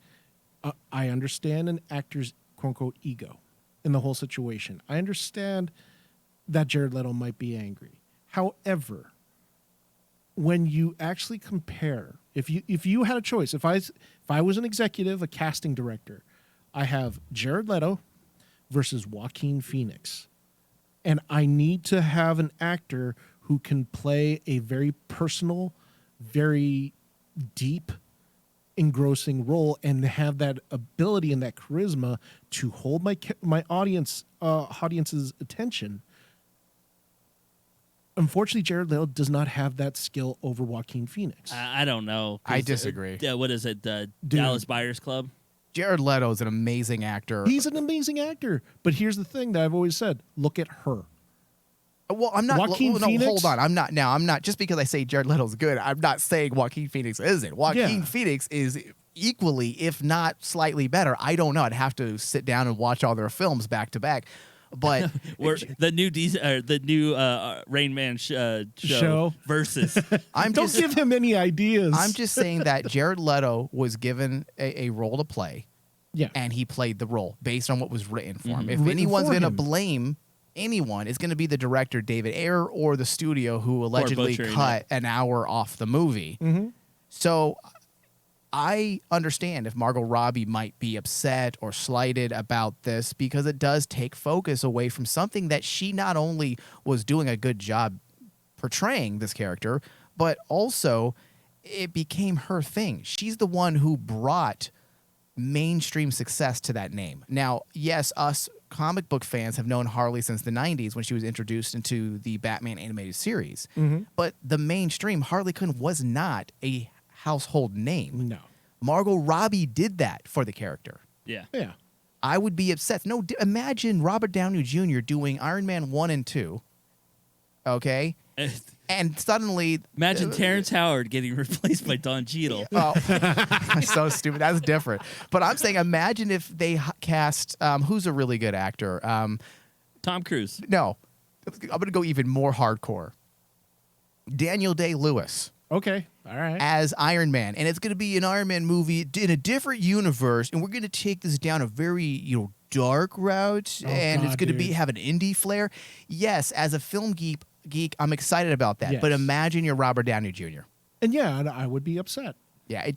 Speaker 3: I understand an actor's quote unquote ego in the whole situation. I understand that Jared Leto might be angry. However, when you actually compare, if you had a choice, if I was an executive, a casting director, I have Jared Leto versus Joaquin Phoenix, and I need to have an actor who can play a very personal, very deep, engrossing role and have that ability and that charisma to hold my audience's attention. Unfortunately, Jared Leto does not have that skill over Joaquin Phoenix.
Speaker 1: I don't know.
Speaker 2: I disagree.
Speaker 1: What is it? Dallas Buyers Club?
Speaker 2: Jared Leto is an amazing actor.
Speaker 3: He's an amazing actor, but here's the thing that I've always said: look at her.
Speaker 2: Well, I'm not.
Speaker 3: Joaquin
Speaker 2: no,
Speaker 3: Phoenix?
Speaker 2: hold on. I'm not. Now, I'm not. Just because I say Jared Leto's good, I'm not saying Joaquin Phoenix isn't. Joaquin
Speaker 3: Yeah.
Speaker 2: Phoenix is equally, if not slightly better. I don't know. I'd have to sit down and watch all their films back to back. But
Speaker 1: We're the new Rain Man show versus.
Speaker 3: Don't give him any ideas.
Speaker 2: I'm just saying that Jared Leto was given a role to play,
Speaker 3: yeah.
Speaker 2: and he played the role based on what was written for him. If
Speaker 3: Written
Speaker 2: anyone's
Speaker 3: for
Speaker 2: going to
Speaker 3: him.
Speaker 2: blame anyone, it's going to be the director David Ayer or the studio who allegedly
Speaker 1: butchering
Speaker 2: cut an hour off the movie. So I understand if Margot Robbie might be upset or slighted about this because it does take focus away from something that she not only was doing a good job portraying this character, but also it became her thing. She's the one who brought mainstream success to that name. Now, yes, us comic book fans have known Harley since the 90s when she was introduced into the Batman animated series. But the mainstream, Harley Quinn was not a household name.
Speaker 3: No.
Speaker 2: Margot Robbie did that for the character.
Speaker 1: Yeah.
Speaker 3: Yeah.
Speaker 2: I would be upset. No, imagine Robert Downey Jr. doing Iron Man 1 and 2, okay? And suddenly...
Speaker 1: Imagine Terrence Howard getting replaced by Don Cheadle.
Speaker 2: Oh, so stupid. That's different. But I'm saying imagine if they cast... who's a really good actor?
Speaker 1: Tom Cruise.
Speaker 2: No. I'm going to go even more hardcore. Daniel Day-Lewis.
Speaker 3: Okay. All right.
Speaker 2: As Iron Man, and it's going to be an Iron Man movie in a different universe, and we're going to take this down a very dark route, and it's going to have an indie flair. Yes, as a film geek, I'm excited about that.
Speaker 3: Yes.
Speaker 2: But imagine you're Robert Downey Jr.
Speaker 3: And yeah, I would be upset.
Speaker 2: Yeah,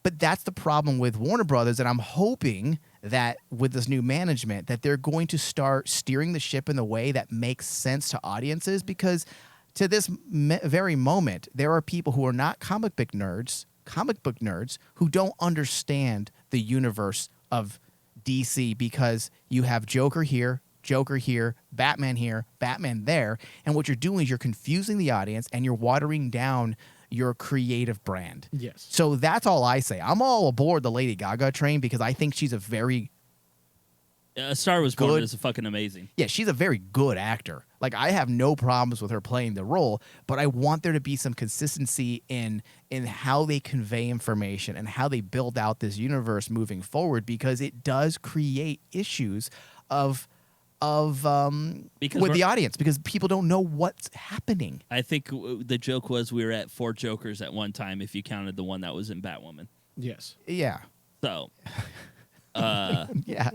Speaker 2: but that's the problem with Warner Brothers, and I'm hoping that with this new management that they're going to start steering the ship in the way that makes sense to audiences, because to this very moment, there are people who are not comic book nerds, who don't understand the universe of DC because you have Joker here, Batman there, and what you're doing is you're confusing the audience and you're watering down your creative brand.
Speaker 3: Yes.
Speaker 2: So that's all I say. I'm all aboard the Lady Gaga train because I think she's a very
Speaker 1: A Star Was Born
Speaker 2: good.
Speaker 1: is fucking amazing.
Speaker 2: Yeah, she's a very good actor. Like, I have no problems with her playing the role, but I want there to be some consistency in how they convey information and how they build out this universe moving forward, because it does create issues with the audience because people don't know what's happening.
Speaker 1: I think the joke was we were at 4 Jokers at one time if you counted the one that was in Batwoman.
Speaker 3: Yes.
Speaker 2: Yeah.
Speaker 1: So,
Speaker 2: Yeah.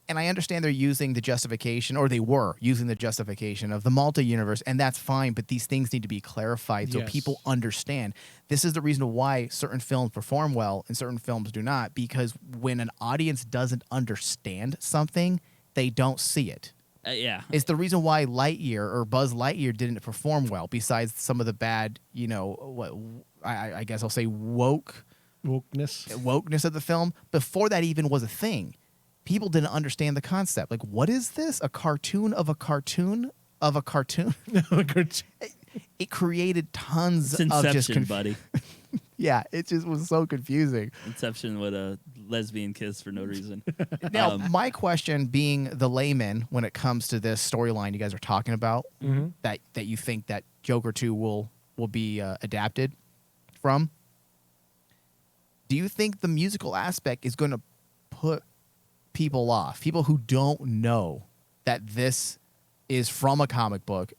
Speaker 2: And I understand they're using the justification, or they were using the justification of the multi-universe, and that's fine, but these things need to be clarified so
Speaker 3: Yes.
Speaker 2: people understand. This is the reason why certain films perform well and certain films do not, because when an audience doesn't understand something, they don't see it.
Speaker 1: yeah.
Speaker 2: It's the reason why Lightyear or Buzz Lightyear didn't perform well, besides some of the bad, I guess I'll say wokeness of the film. Before that even was a thing, people didn't understand the concept. Like, what is this? A cartoon of a cartoon of a cartoon? It created tons
Speaker 1: It's
Speaker 2: of just
Speaker 1: Inception, buddy.
Speaker 2: Yeah, it just was so confusing.
Speaker 1: Inception with a lesbian kiss for no reason.
Speaker 2: Now, my question, being the layman when it comes to this storyline you guys are talking about, that you think that Joker 2 will be adapted from, do you think the musical aspect is going to put people off, people who don't know that this is from a comic book,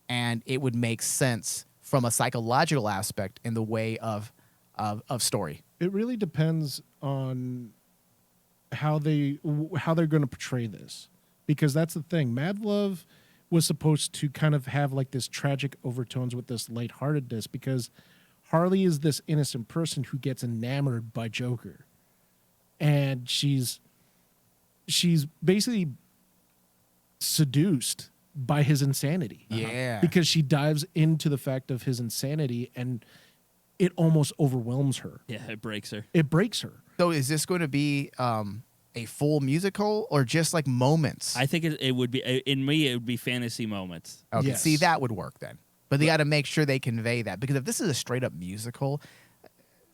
Speaker 2: and it would make sense from a psychological aspect in the way of story?
Speaker 3: It really depends on how they're going to portray this, because that's the thing. Mad Love was supposed to kind of have like this tragic overtones with this lightheartedness, because Harley is this innocent person who gets enamored by Joker, and she's basically seduced by his insanity.
Speaker 2: Yeah.
Speaker 3: Because she dives into the fact of his insanity, and it almost overwhelms her.
Speaker 1: Yeah, it breaks her.
Speaker 3: It breaks her.
Speaker 2: So is this going to be a full musical or just like moments?
Speaker 1: I think it would be, in me, it would be fantasy moments.
Speaker 2: Okay,
Speaker 3: Yes.
Speaker 2: see, that would work then. But they got to make sure they convey that, because if this is a straight up musical,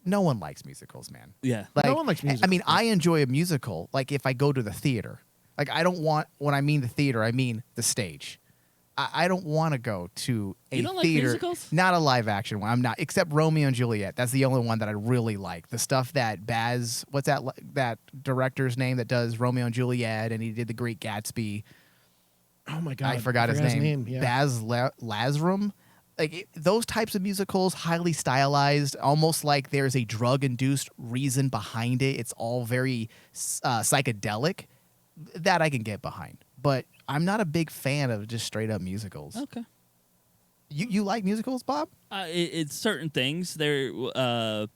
Speaker 2: no one likes musicals, man.
Speaker 1: Yeah.
Speaker 2: Like,
Speaker 3: No one likes
Speaker 2: I
Speaker 3: musicals.
Speaker 2: mean, I enjoy a musical. Like if I go to the theater, like I don't want, when I mean the theater, I mean the stage. I don't want to go to a
Speaker 1: You don't like
Speaker 2: theater,
Speaker 1: musicals?
Speaker 2: not a live action one. I'm not, except Romeo and Juliet. That's the only one that I really like. The stuff that what's that director's name that does Romeo and Juliet, and he did The Great Gatsby.
Speaker 3: Oh my god,
Speaker 2: I forgot his name.
Speaker 3: Yeah.
Speaker 2: Baz Luhrmann. Those types of musicals, highly stylized, almost like there's a drug-induced reason behind it. It's all very psychedelic. That I can get behind, but I'm not a big fan of just straight up musicals.
Speaker 1: Okay.
Speaker 2: You like musicals, Bob?
Speaker 1: It's certain things. Who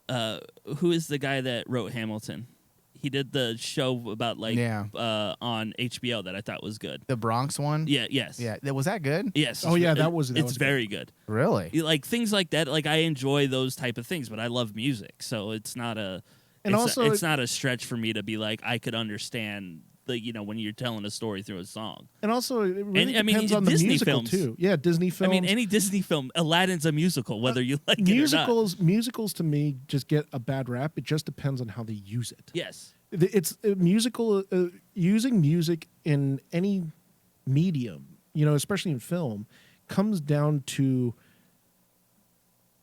Speaker 1: is the guy that wrote Hamilton? He did the show about on HBO that I thought was good.
Speaker 2: The Bronx one?
Speaker 1: Yeah, yes.
Speaker 2: Yeah. Was that good?
Speaker 1: Yes.
Speaker 3: Oh, yeah, that was
Speaker 1: It's very good.
Speaker 2: Really?
Speaker 1: Like things like that. Like I enjoy those type of things, but I love music, so it's not a.
Speaker 3: And
Speaker 1: it's not a stretch for me to be like I could understand when you're telling a story through a song.
Speaker 3: And also, it really
Speaker 1: And,
Speaker 3: depends on the
Speaker 1: Disney
Speaker 3: musical
Speaker 1: films.
Speaker 3: too. Yeah, Disney films.
Speaker 1: I mean, any Disney film, Aladdin's a musical, whether you like it or not.
Speaker 3: Musicals to me just get a bad rap. It just depends on how they use it.
Speaker 1: Yes.
Speaker 3: It's a musical. Using music in any medium, especially in film, comes down to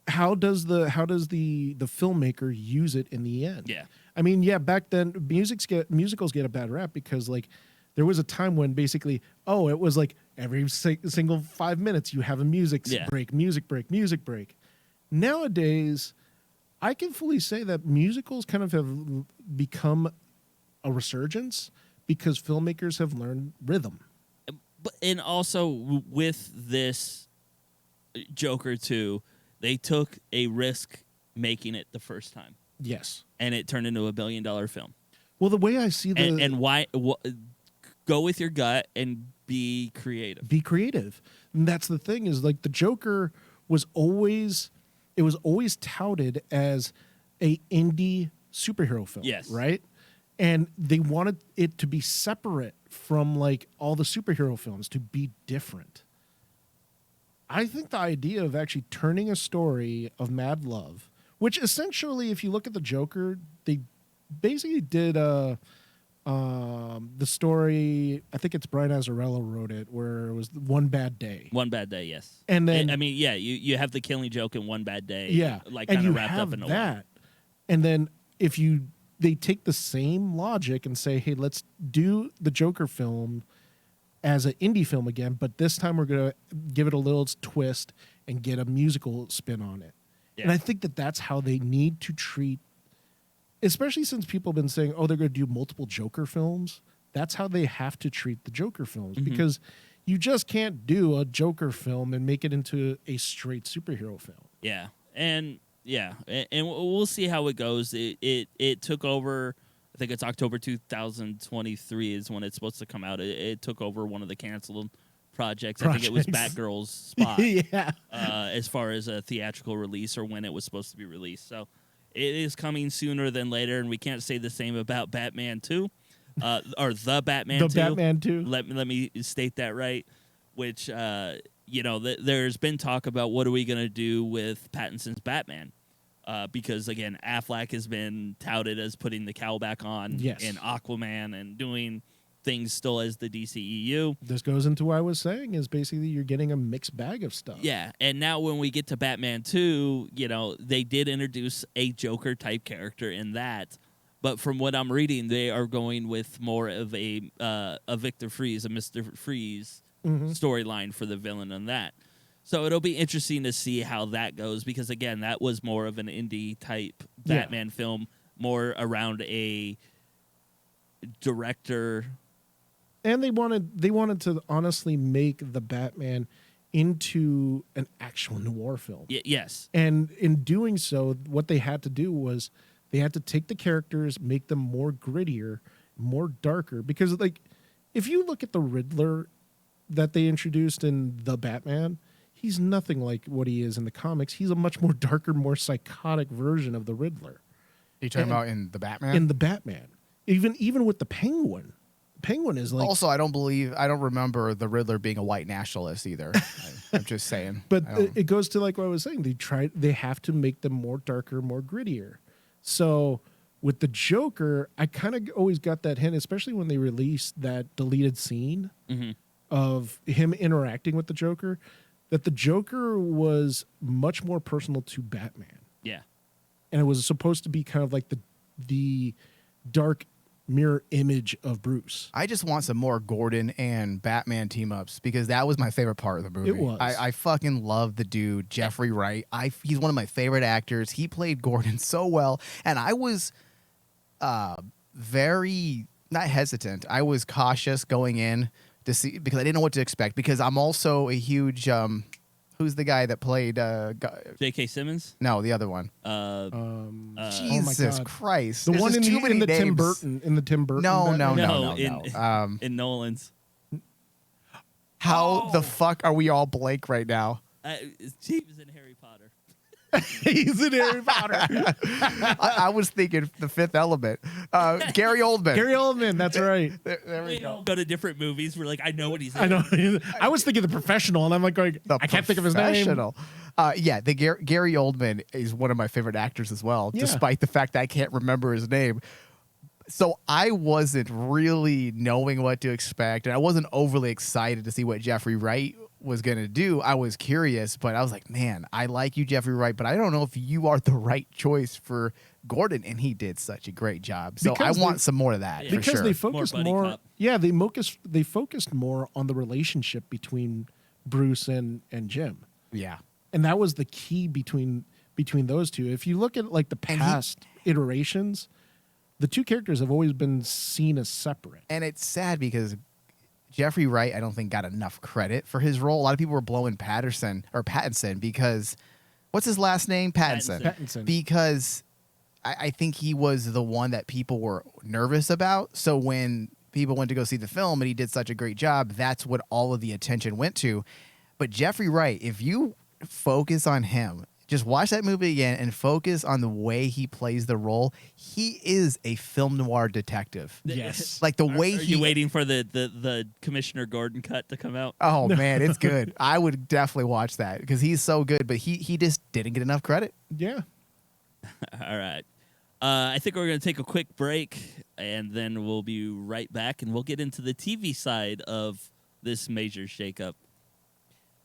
Speaker 3: how does the filmmaker use it in the end.
Speaker 1: Yeah.
Speaker 3: I mean, yeah, back then musicals get a bad rap because there was a time when basically it was like every single 5 minutes you have a music break. Nowadays, I can fully say that musicals kind of have become a resurgence because filmmakers have learned rhythm.
Speaker 1: And also with this Joker 2, they took a risk making it the first time.
Speaker 3: Yes.
Speaker 1: And it turned into $1 billion film.
Speaker 3: Well, the way I see
Speaker 1: and why go with your gut and be creative.
Speaker 3: Be creative. And that's the thing is the Joker was always touted as a indie superhero film.
Speaker 1: Yes.
Speaker 3: Right? And they wanted it to be separate from all the superhero films, to be different. I think the idea of actually turning a story of mad love, which essentially, if you look at the Joker, they basically did the story. I think it's Brian Azzarello wrote it, where it was One Bad Day.
Speaker 1: One Bad Day, yes.
Speaker 3: And then
Speaker 1: you have the Killing Joke in One Bad Day.
Speaker 3: Yeah,
Speaker 1: kind of wrapped up in
Speaker 3: that. And then they take the same logic and say, hey, let's do the Joker film as an indie film again, but this time we're going to give it a little twist and get a musical spin on it. Yeah. And I think that's how they need to treat, especially since people have been saying, they're going to do multiple Joker films. That's how they have to treat the Joker films, because you just can't do a Joker film and make it into a straight superhero film.
Speaker 1: Yeah. And we'll see how it goes. It took over, I think it's October 2023 is when it's supposed to come out. It took over one of the canceled projects. I think it was Batgirl's spot.
Speaker 3: Yeah.
Speaker 1: As far as a theatrical release or when it was supposed to be released. So it is coming sooner than later, and we can't say the same about Batman 2. Or The Batman 2.
Speaker 3: The Batman 2.
Speaker 1: Let me state that right, which there's been talk about what are we going to do with Pattinson's Batman. Because, again, Affleck has been touted as putting the cowl back on in Aquaman and doing things still as the DCEU.
Speaker 3: This goes into what I was saying is basically you're getting a mixed bag of stuff.
Speaker 1: Yeah, and now when we get to Batman 2, they did introduce a Joker-type character in that. But from what I'm reading, they are going with more of a Victor Freeze, a Mr. Freeze storyline for the villain on that. So it'll be interesting to see how that goes because, again, that was more of an indie-type Batman film, more around a director.
Speaker 3: And they wanted to honestly make the Batman into an actual noir film.
Speaker 1: Yes.
Speaker 3: And in doing so, what they had to do was they had to take the characters, make them more grittier, more darker. Because, if you look at the Riddler that they introduced in The Batman, he's nothing like what he is in the comics. He's a much more darker, more psychotic version of the Riddler.
Speaker 2: Are you talking about in The Batman?
Speaker 3: In The Batman. Even with the Penguin. Penguin is
Speaker 2: Also, I don't remember the Riddler being a white nationalist either. I'm just saying.
Speaker 3: But it goes to what I was saying. They have to make them more darker, more grittier. So with the Joker, I kind of always got that hint, especially when they released that deleted scene of him interacting with the Joker, that the Joker was much more personal to Batman.
Speaker 1: Yeah.
Speaker 3: And it was supposed to be kind of like the dark mirror image of Bruce.
Speaker 2: I just want some more Gordon and Batman team ups because that was my favorite part of the movie.
Speaker 3: It was.
Speaker 2: I fucking love the dude, Jeffrey Wright. He's one of my favorite actors. He played Gordon so well. And I was very, not hesitant, I was cautious going in to see because I didn't know what to expect because I'm also a huge, who's the guy that played?
Speaker 1: J.K. Simmons?
Speaker 2: No, the other one.
Speaker 3: Oh my
Speaker 2: Jesus
Speaker 3: God.
Speaker 2: Christ.
Speaker 3: The
Speaker 2: There's
Speaker 3: one
Speaker 2: just
Speaker 3: in
Speaker 2: too many
Speaker 3: the Tim
Speaker 2: names.
Speaker 3: Burton
Speaker 2: No,
Speaker 3: Batman?
Speaker 2: no.
Speaker 1: In Nolan's.
Speaker 2: How the fuck are we all blank right now?
Speaker 1: He was in Harry Potter.
Speaker 3: He's in Harry Potter.
Speaker 2: I was thinking The Fifth Element. Gary Oldman.
Speaker 3: Gary Oldman, that's right.
Speaker 2: There we
Speaker 1: We
Speaker 2: go.
Speaker 1: all go to different movies. We're like, I know what he's in.
Speaker 3: I know. I was thinking The Professional, and I'm like going,
Speaker 2: The
Speaker 3: I can't think of his name.
Speaker 2: Professional. Yeah, the Gary Oldman is one of my favorite actors as well,
Speaker 3: Yeah.
Speaker 2: despite the fact that I can't remember his name. So I wasn't really knowing what to expect, and I wasn't overly excited to see what Jeffrey Wright was going to do. I was curious, but I was like, man, I like you, Jeffrey Wright, but I don't know if you are the right choice for Gordon, and he did such a great job. So
Speaker 3: Because
Speaker 2: I want some more of that,
Speaker 1: Yeah.
Speaker 2: for
Speaker 3: Because
Speaker 2: sure.
Speaker 3: they focused
Speaker 1: More buddy
Speaker 3: more.
Speaker 1: cop.
Speaker 3: Yeah, they focused more on the relationship between Bruce and Jim.
Speaker 2: Yeah.
Speaker 3: And that was the key between those two. If you look at like the
Speaker 2: And he-
Speaker 3: past iterations, the two characters have always been seen as separate.
Speaker 2: And it's sad because Jeffrey Wright, I don't think, got enough credit for his role. A lot of people were blowing Pattinson because what's his last name?
Speaker 3: Pattinson.
Speaker 2: Because I think he was the one that people were nervous about. So when people went to go see the film and he did such a great job, that's what all of the attention went to. But Jeffrey Wright, if you focus on him, just watch that movie again and focus on the way he plays the role. He is a film noir detective.
Speaker 3: Yes.
Speaker 2: Like the way
Speaker 1: Are
Speaker 2: he
Speaker 1: you waiting for the Commissioner Gordon cut to come out?
Speaker 2: Oh man, it's good. I would definitely watch that because he's so good, but he just didn't get enough credit.
Speaker 3: Yeah.
Speaker 1: All right. I think we're going to take a quick break, and then we'll be right back, and we'll get into the TV side of this major shakeup.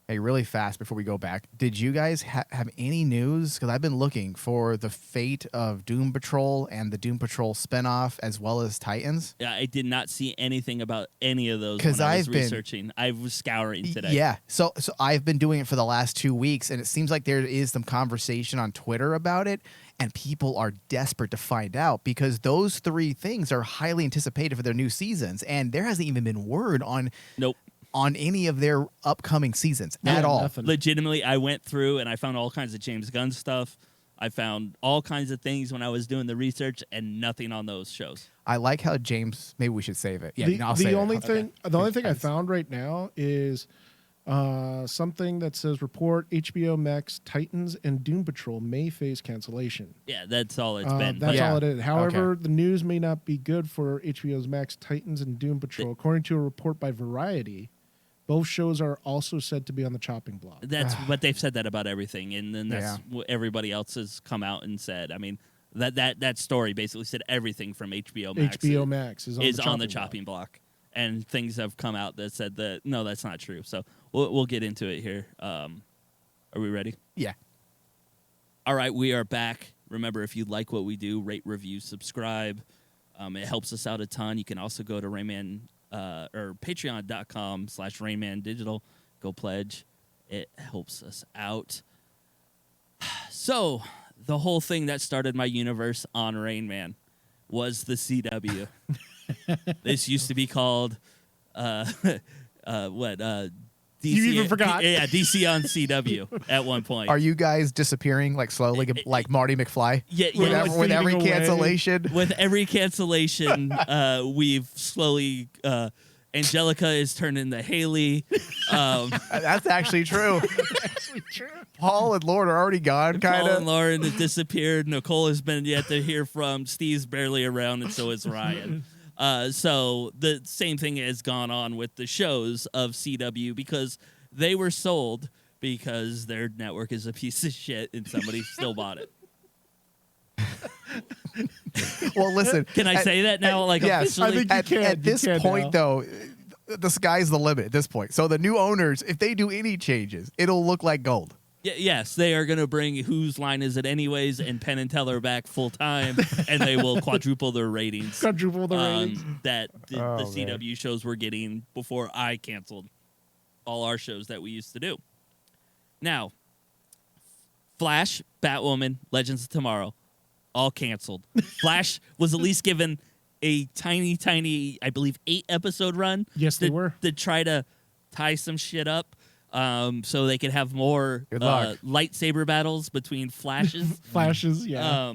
Speaker 2: Hey, really fast before we go back, did you guys have any news? Because I've been looking for the fate of Doom Patrol and the Doom Patrol spinoff, as well as Titans.
Speaker 1: Yeah, I did not see anything about any of those
Speaker 2: 'Cause
Speaker 1: when I was
Speaker 2: I've been-
Speaker 1: researching. I was scouring today.
Speaker 2: Yeah, so I've been doing it for the last 2 weeks, and it seems like there is some conversation on Twitter about it, and people are desperate to find out because those three things are highly anticipated for their new seasons, and there hasn't even been word on
Speaker 1: Nope.
Speaker 2: any of their upcoming seasons at
Speaker 3: Yeah,
Speaker 2: all.
Speaker 3: nothing.
Speaker 1: Legitimately, I went through and I found all kinds of James Gunn stuff. I found all kinds of things when I was doing the research, and nothing on those shows.
Speaker 2: I like how James. Maybe we should save it. Yeah, I'll
Speaker 3: the
Speaker 2: save
Speaker 3: only
Speaker 2: it.
Speaker 3: thing
Speaker 2: Okay.
Speaker 3: the only thing I
Speaker 2: Thanks.
Speaker 3: found right now is something that says report HBO Max Titans and Doom Patrol may face cancellation.
Speaker 1: Yeah, that's all it's been.
Speaker 3: That's
Speaker 2: Yeah.
Speaker 3: all it is. However,
Speaker 2: Okay.
Speaker 3: the news may not be good for HBO's Max Titans and Doom Patrol. According to a report by Variety, both shows are also said to be on the chopping block.
Speaker 1: That's but they've said that about everything, and then that's
Speaker 2: Yeah.
Speaker 1: what everybody else has come out and said. I mean, that story basically said everything from HBO Max
Speaker 3: HBO Max is
Speaker 1: on the
Speaker 3: chopping
Speaker 1: chopping block, and things have come out that said that no, that's not true. So we'll get into it here. Are we ready?
Speaker 2: Yeah.
Speaker 1: All right, we are back. Remember, if you like what we do, rate, review, subscribe. It helps us out a ton. You can also go to Rayman or patreon.com/Rayman Digital. Go pledge. It helps us out. So, the whole thing that started my universe on Rain Man was the CW. This used to be called DC,
Speaker 3: You even forgot.
Speaker 1: Yeah, DC on CW at one point.
Speaker 2: Are you guys disappearing like slowly, like Marty McFly?
Speaker 1: Yeah,
Speaker 3: We're
Speaker 1: yeah.
Speaker 3: like
Speaker 2: With every
Speaker 3: fading away.
Speaker 2: cancellation.
Speaker 1: With every cancellation, we've slowly. Angelica is turned into Haley.
Speaker 2: That's actually true. Paul and Lord are already gone, kind
Speaker 1: Paul and
Speaker 2: of.
Speaker 1: Lauren have disappeared. Nicole has been yet to hear from. Steve's barely around, and so is Ryan. So the same thing has gone on with the shows of CW because they were sold because their network is a piece of shit and somebody still bought it.
Speaker 2: Well, listen.
Speaker 1: Can I say that now? Like
Speaker 2: yes,
Speaker 1: officially?
Speaker 3: I think you can.
Speaker 2: At this
Speaker 3: You can
Speaker 2: point,
Speaker 3: now.
Speaker 2: though, the sky's the limit at this point. So the new owners, if they do any changes, it'll look like gold.
Speaker 1: Yes, they are going to bring Whose Line Is It Anyways and Penn and Teller back full time, and they will quadruple their ratings.
Speaker 3: Quadruple the ratings.
Speaker 1: That the
Speaker 2: Oh,
Speaker 1: CW shows were getting before I canceled all our shows that we used to do. Now, Flash, Batwoman, Legends of Tomorrow, all canceled. Flash was at least given a tiny, I believe, 8-episode run.
Speaker 3: Yes, they were.
Speaker 1: To try to tie some shit up. So they could have more
Speaker 2: Good luck.
Speaker 1: lightsaber battles between Flashes.
Speaker 3: Flashes, yeah.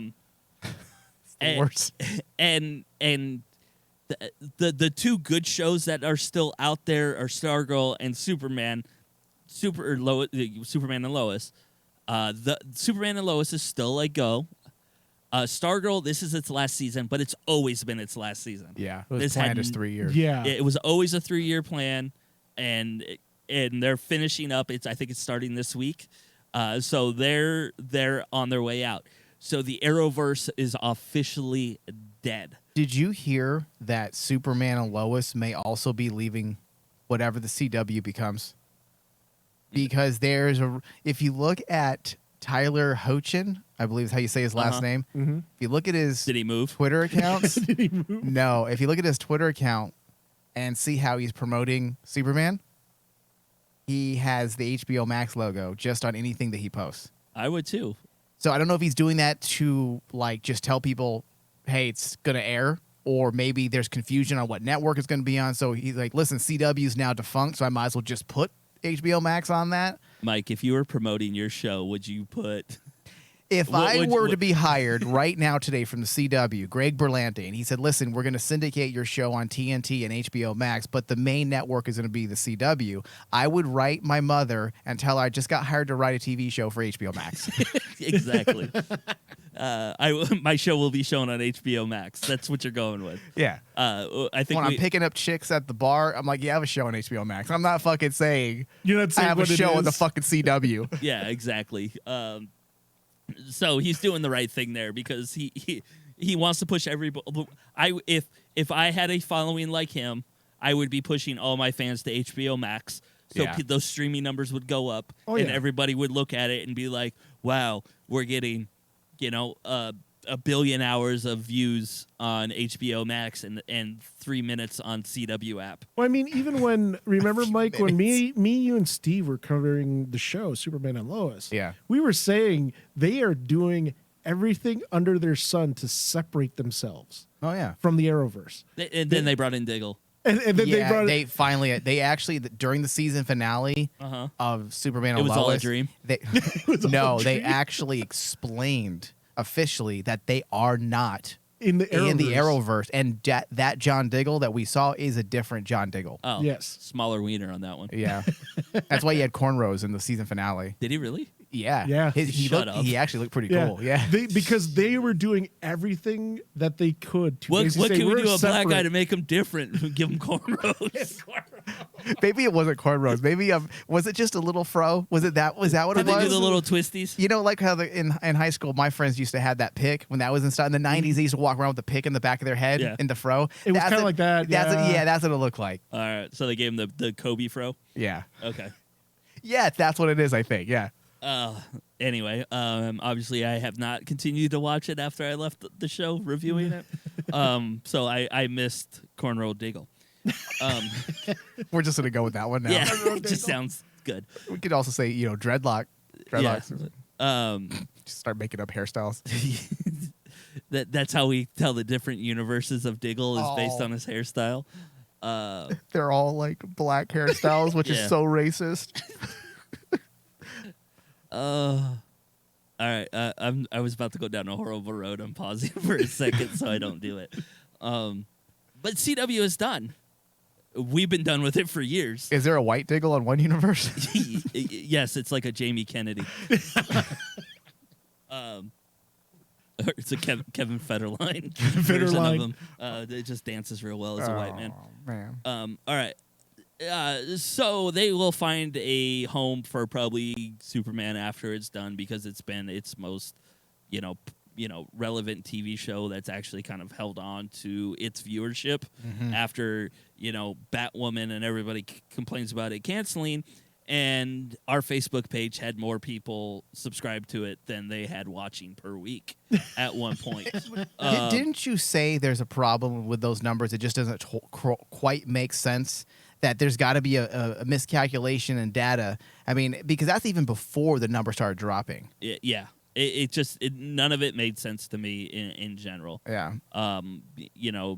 Speaker 2: Worse.
Speaker 1: And the two good shows that are still out there are Stargirl and Superman. Superman and Lois. The Superman and Lois is still a go. Stargirl, this is its last season, but it's always been its last season.
Speaker 2: Yeah, it was
Speaker 1: This
Speaker 2: planned
Speaker 1: had-
Speaker 2: as 3 years.
Speaker 3: yeah.
Speaker 1: It was always a 3-year plan, and they're finishing up. I think it's starting this week. So they're on their way out. So the Arrowverse is officially dead.
Speaker 2: Did you hear that Superman and Lois may also be leaving whatever the CW becomes? Because if you look at Tyler Hoechlin, I believe is how you say his last name.
Speaker 3: Mm-hmm.
Speaker 2: If you look at his
Speaker 1: Did he move?
Speaker 2: Twitter accounts,
Speaker 3: Did he move?
Speaker 2: no. If you look at his Twitter account and see how he's promoting Superman, he has the HBO Max logo just on anything that he posts.
Speaker 1: I would too.
Speaker 2: So I don't know if he's doing that to like just tell people, hey, it's gonna air, or maybe there's confusion on what network it's gonna be on. So he's like, listen, CW is now defunct, so I might as well just put HBO Max on that.
Speaker 1: Mike, if you were promoting your show, would you put...
Speaker 2: If
Speaker 1: What
Speaker 2: I
Speaker 1: would-
Speaker 2: were
Speaker 1: what-
Speaker 2: to be hired right now today from the CW, Greg Berlanti, and he said, listen, we're going to syndicate your show on TNT and HBO Max, but the main network is going to be the CW, I would write my mother and tell her I just got hired to write a TV show for HBO Max.
Speaker 1: Exactly. My show will be shown on HBO Max. That's what you're going with.
Speaker 2: Yeah.
Speaker 1: I think
Speaker 2: When I'm picking up chicks at the bar, I'm like, yeah, I have a show on HBO Max. I'm not fucking saying
Speaker 3: You're not
Speaker 2: I
Speaker 3: saying
Speaker 2: have a
Speaker 3: what it
Speaker 2: show on the
Speaker 3: is.
Speaker 2: fucking CW.
Speaker 1: Yeah, exactly. So he's doing the right thing there because he wants to push everybody. If I had a following like him, I would be pushing all my fans to HBO Max, so
Speaker 2: Yeah.
Speaker 1: those streaming numbers would go up,
Speaker 3: Oh,
Speaker 1: and
Speaker 3: yeah.
Speaker 1: everybody would look at it and be like, "Wow, we're getting, a billion hours of views on HBO Max and 3 minutes on CW app."
Speaker 3: Well, I mean, even when remember, Mike, when me, you, and Steve were covering the show Superman and Lois.
Speaker 2: Yeah.
Speaker 3: we were saying they are doing everything under their sun to separate themselves
Speaker 2: Oh, yeah.
Speaker 3: from the Arrowverse,
Speaker 1: And then they brought in Diggle.
Speaker 3: and then
Speaker 2: Yeah,
Speaker 3: they brought
Speaker 2: they finally, they actually, during the season finale
Speaker 1: Uh-huh.
Speaker 2: of Superman and
Speaker 1: It was
Speaker 2: Lois,
Speaker 1: all a dream.
Speaker 2: They, no, they actually explained officially that they are not
Speaker 3: in the Arrowverse.
Speaker 2: in the Arrowverse, and that John Diggle that we saw is a different John Diggle.
Speaker 1: Oh,
Speaker 3: Yes.
Speaker 1: smaller wiener on that one.
Speaker 2: Yeah, that's why he had cornrows in the season finale.
Speaker 1: Did he really?
Speaker 2: Yeah,
Speaker 3: Yeah.
Speaker 1: Shut up.
Speaker 2: He actually looked pretty
Speaker 3: Yeah,
Speaker 2: cool. Yeah,
Speaker 3: because they were doing everything that they could to
Speaker 1: What
Speaker 3: basically
Speaker 1: can
Speaker 3: say,
Speaker 1: we
Speaker 3: "We're
Speaker 1: do a black guy
Speaker 3: separate."
Speaker 1: to make him different? Give him cornrows.
Speaker 2: maybe it wasn't cornrows. Maybe was it just a little fro? Was that what
Speaker 1: Did
Speaker 2: it
Speaker 1: they
Speaker 2: was?
Speaker 1: do the little twisties?
Speaker 2: You know, like how in high school, my friends used to have that pick when that was in style. In the 90s, they used to walk around with the pick in the back of their head
Speaker 1: Yeah.
Speaker 2: in the fro.
Speaker 3: It was
Speaker 2: That's
Speaker 3: kinda like that, yeah.
Speaker 2: That's what it looked like.
Speaker 1: All right, so they gave him the Kobe fro.
Speaker 2: Yeah.
Speaker 1: Okay.
Speaker 2: Yeah, that's what it is, I think. Yeah.
Speaker 1: Anyway, obviously I have not continued to watch it after I left the show reviewing it. So I missed Cornrow Diggle.
Speaker 2: We're just going to go with that one now.
Speaker 1: Yeah, it just sounds good.
Speaker 2: We could also say, dreadlocks.
Speaker 1: Yeah.
Speaker 2: Just start making up hairstyles.
Speaker 1: That's how we tell the different universes of Diggle is based
Speaker 2: Oh.
Speaker 1: on his hairstyle.
Speaker 2: They're all like black hairstyles, which
Speaker 1: Yeah.
Speaker 2: is so racist.
Speaker 1: All right, I was about to go down a horrible road. I'm pausing for a second so I don't do it. But CW is done. We've been done with it for years.
Speaker 2: Is there a white Diggle on one universe?
Speaker 1: Yes, it's like a Jamie Kennedy. It's a Kevin Federline version of
Speaker 3: Federline.
Speaker 1: him. It just dances real well as a white man.
Speaker 2: Oh, man.
Speaker 1: All right. So they will find a home for probably Superman after it's done because it's been its most, relevant TV show that's actually kind of held on to its viewership after, Batwoman and everybody complains about it canceling. And our Facebook page had more people subscribed to it than they had watching per week at one point.
Speaker 2: Didn't you say there's a problem with those numbers? It just doesn't quite make sense. That there's got to be a miscalculation in data. I mean, because that's even before the number started dropping.
Speaker 1: Yeah. None of it made sense to me in general.
Speaker 2: Yeah.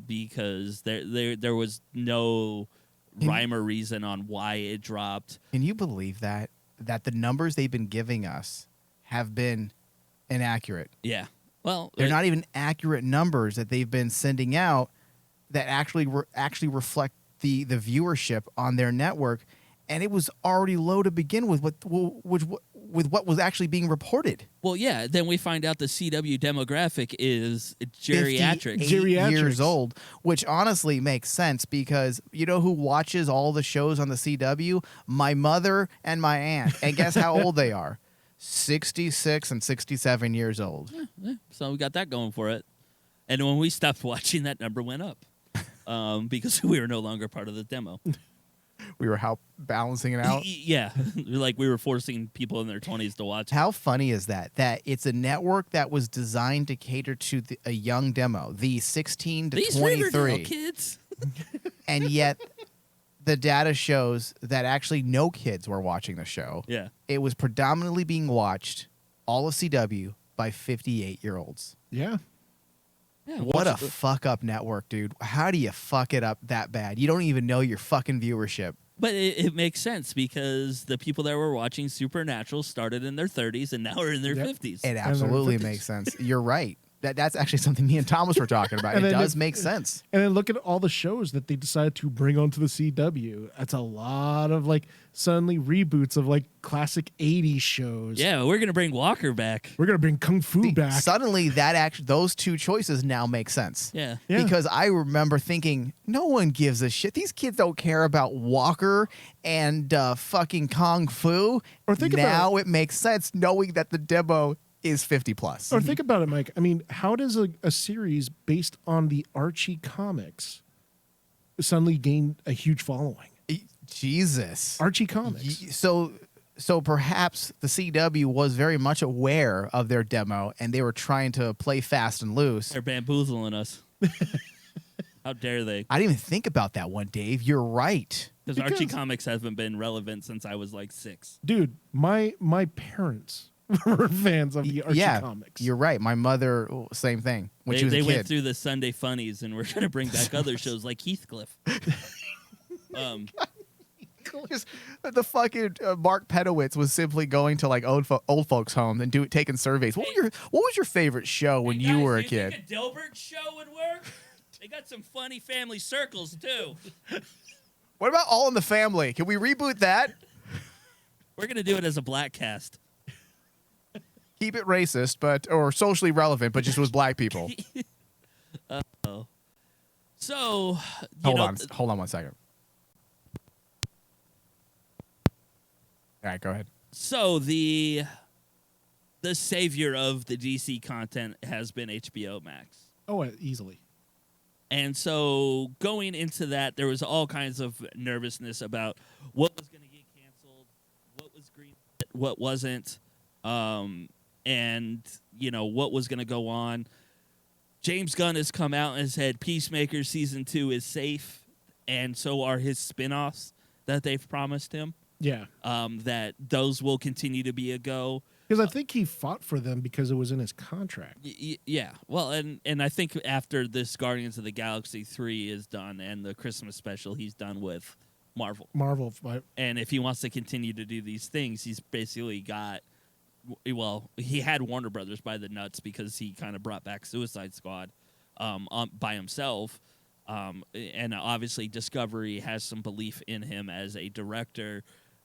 Speaker 1: Because there was no rhyme or reason on why it dropped.
Speaker 2: Can you believe that the numbers they've been giving us have been inaccurate?
Speaker 1: Yeah. Well,
Speaker 2: they're not even accurate numbers that they've been sending out that actually reflect the viewership on their network, and it was already low to begin with with what was actually being reported.
Speaker 1: Well, yeah, then we find out the CW demographic is geriatric.
Speaker 2: 58 years old, which honestly makes sense because you know who watches all the shows on the CW? My mother and my aunt. And guess how old they are? 66 and 67 years old.
Speaker 1: Yeah, so we got that going for it. And when we stopped watching, that number went up because we were no longer part of the demo.
Speaker 2: We were balancing it out.
Speaker 1: Yeah, like we were forcing people in their 20s to watch.
Speaker 2: How funny is that? That it's a network that was designed to cater to a young demo, the 16 to
Speaker 1: These
Speaker 2: 23
Speaker 1: Riverdale kids.
Speaker 2: And yet the data shows that actually no kids were watching the show.
Speaker 1: Yeah.
Speaker 2: It was predominantly being watched, all of CW, by 58-year-olds.
Speaker 3: Yeah.
Speaker 1: Yeah,
Speaker 2: What a fuck up network, dude. How do you fuck it up that bad? You don't even know your fucking viewership.
Speaker 1: But it makes sense because the people that were watching Supernatural started in their 30s and now are in their 50s.
Speaker 2: It absolutely makes sense. You're right. That's actually something me and Thomas were talking about. It does make sense.
Speaker 3: And then look at all the shows that they decided to bring onto the CW. That's a lot of suddenly reboots of classic 80s shows.
Speaker 1: Yeah, we're gonna bring Walker back.
Speaker 3: We're gonna bring Kung Fu back.
Speaker 2: Suddenly those two choices now make sense.
Speaker 1: Yeah.
Speaker 2: Because I remember thinking, no one gives a shit. These kids don't care about Walker and fucking Kung Fu.
Speaker 3: Or think
Speaker 2: now
Speaker 3: about
Speaker 2: it makes sense knowing that the demo is 50 plus.
Speaker 3: Or think about it, Mike. I mean, how does a series based on the Archie comics suddenly gain a huge following?
Speaker 2: Jesus.
Speaker 3: Archie comics.
Speaker 2: So perhaps the CW was very much aware of their demo and they were trying to play fast and loose.
Speaker 1: They're bamboozling us. How dare they?
Speaker 2: I didn't even think about that one, Dave. You're right.
Speaker 1: Because Archie comics haven't been relevant since I was 6.
Speaker 3: Dude, my parents were fans of the Archie comics.
Speaker 2: You're right. My mother, same thing. When she was a kid.
Speaker 1: They went through the Sunday funnies, and we're going to bring back other shows like Heathcliff.
Speaker 2: Just, the fucking Mark Pedowitz was simply going to old folks' home and taking surveys. What was your favorite show when you were a kid?
Speaker 1: Think a Dilbert show would work? They got some funny family circles too.
Speaker 2: What about All in the Family? Can we reboot that?
Speaker 1: We're going to do it as a black cast.
Speaker 2: Keep it racist, or socially relevant, but just with black people.
Speaker 1: Oh. So,
Speaker 2: hold on 1 second. All right, go ahead.
Speaker 1: So the savior of the DC content has been HBO Max.
Speaker 3: Oh, easily. And
Speaker 1: so going into that, there was all kinds of nervousness about what was going to get canceled, what was green, what wasn't. And, what was going to go on. James Gunn has come out and said Peacemaker Season 2 is safe, and so are his spinoffs that they've promised him.
Speaker 3: Yeah.
Speaker 1: That those will continue to be a go.
Speaker 3: Because I think he fought for them because it was in his contract.
Speaker 1: Yeah. Well, and I think after this Guardians of the Galaxy 3 is done and the Christmas special, he's done with Marvel. And if he wants to continue to do these things, he's basically got... Well, he had Warner Brothers by the nuts because he kind of brought back Suicide Squad by himself. And obviously Discovery has some belief in him as a director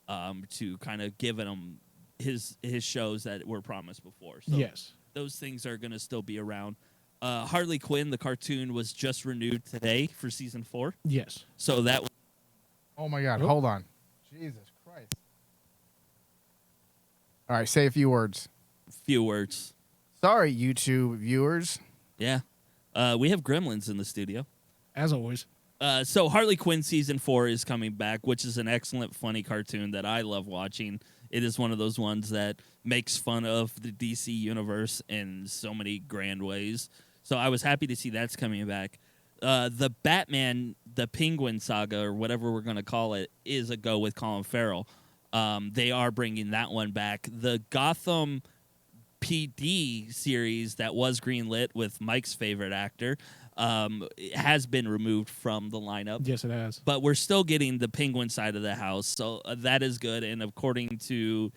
Speaker 1: to kind of give him his shows that were promised before. So
Speaker 3: yes.
Speaker 1: Those things are going to still be around. Harley Quinn, the cartoon, was just renewed today for Season 4.
Speaker 3: Yes.
Speaker 1: So that was...
Speaker 2: Oh, my God. Hold on. Jesus Christ. All right, say a few words.
Speaker 1: Few words.
Speaker 2: Sorry, YouTube viewers.
Speaker 1: Yeah. We have gremlins in the studio.
Speaker 3: As always.
Speaker 1: So Harley Quinn season 4 is coming back, which is an excellent, funny cartoon that I love watching. It is one of those ones that makes fun of the DC universe in so many grand ways. So I was happy to see that's coming back. The Batman, the Penguin saga, or whatever we're going to call it, is a go with Colin Farrell. They are bringing that one back. The Gotham PD series that was greenlit with Mike's favorite actor has been removed from the lineup.
Speaker 3: Yes, it has.
Speaker 1: But we're still getting the Penguin side of the house, so that is good. And according to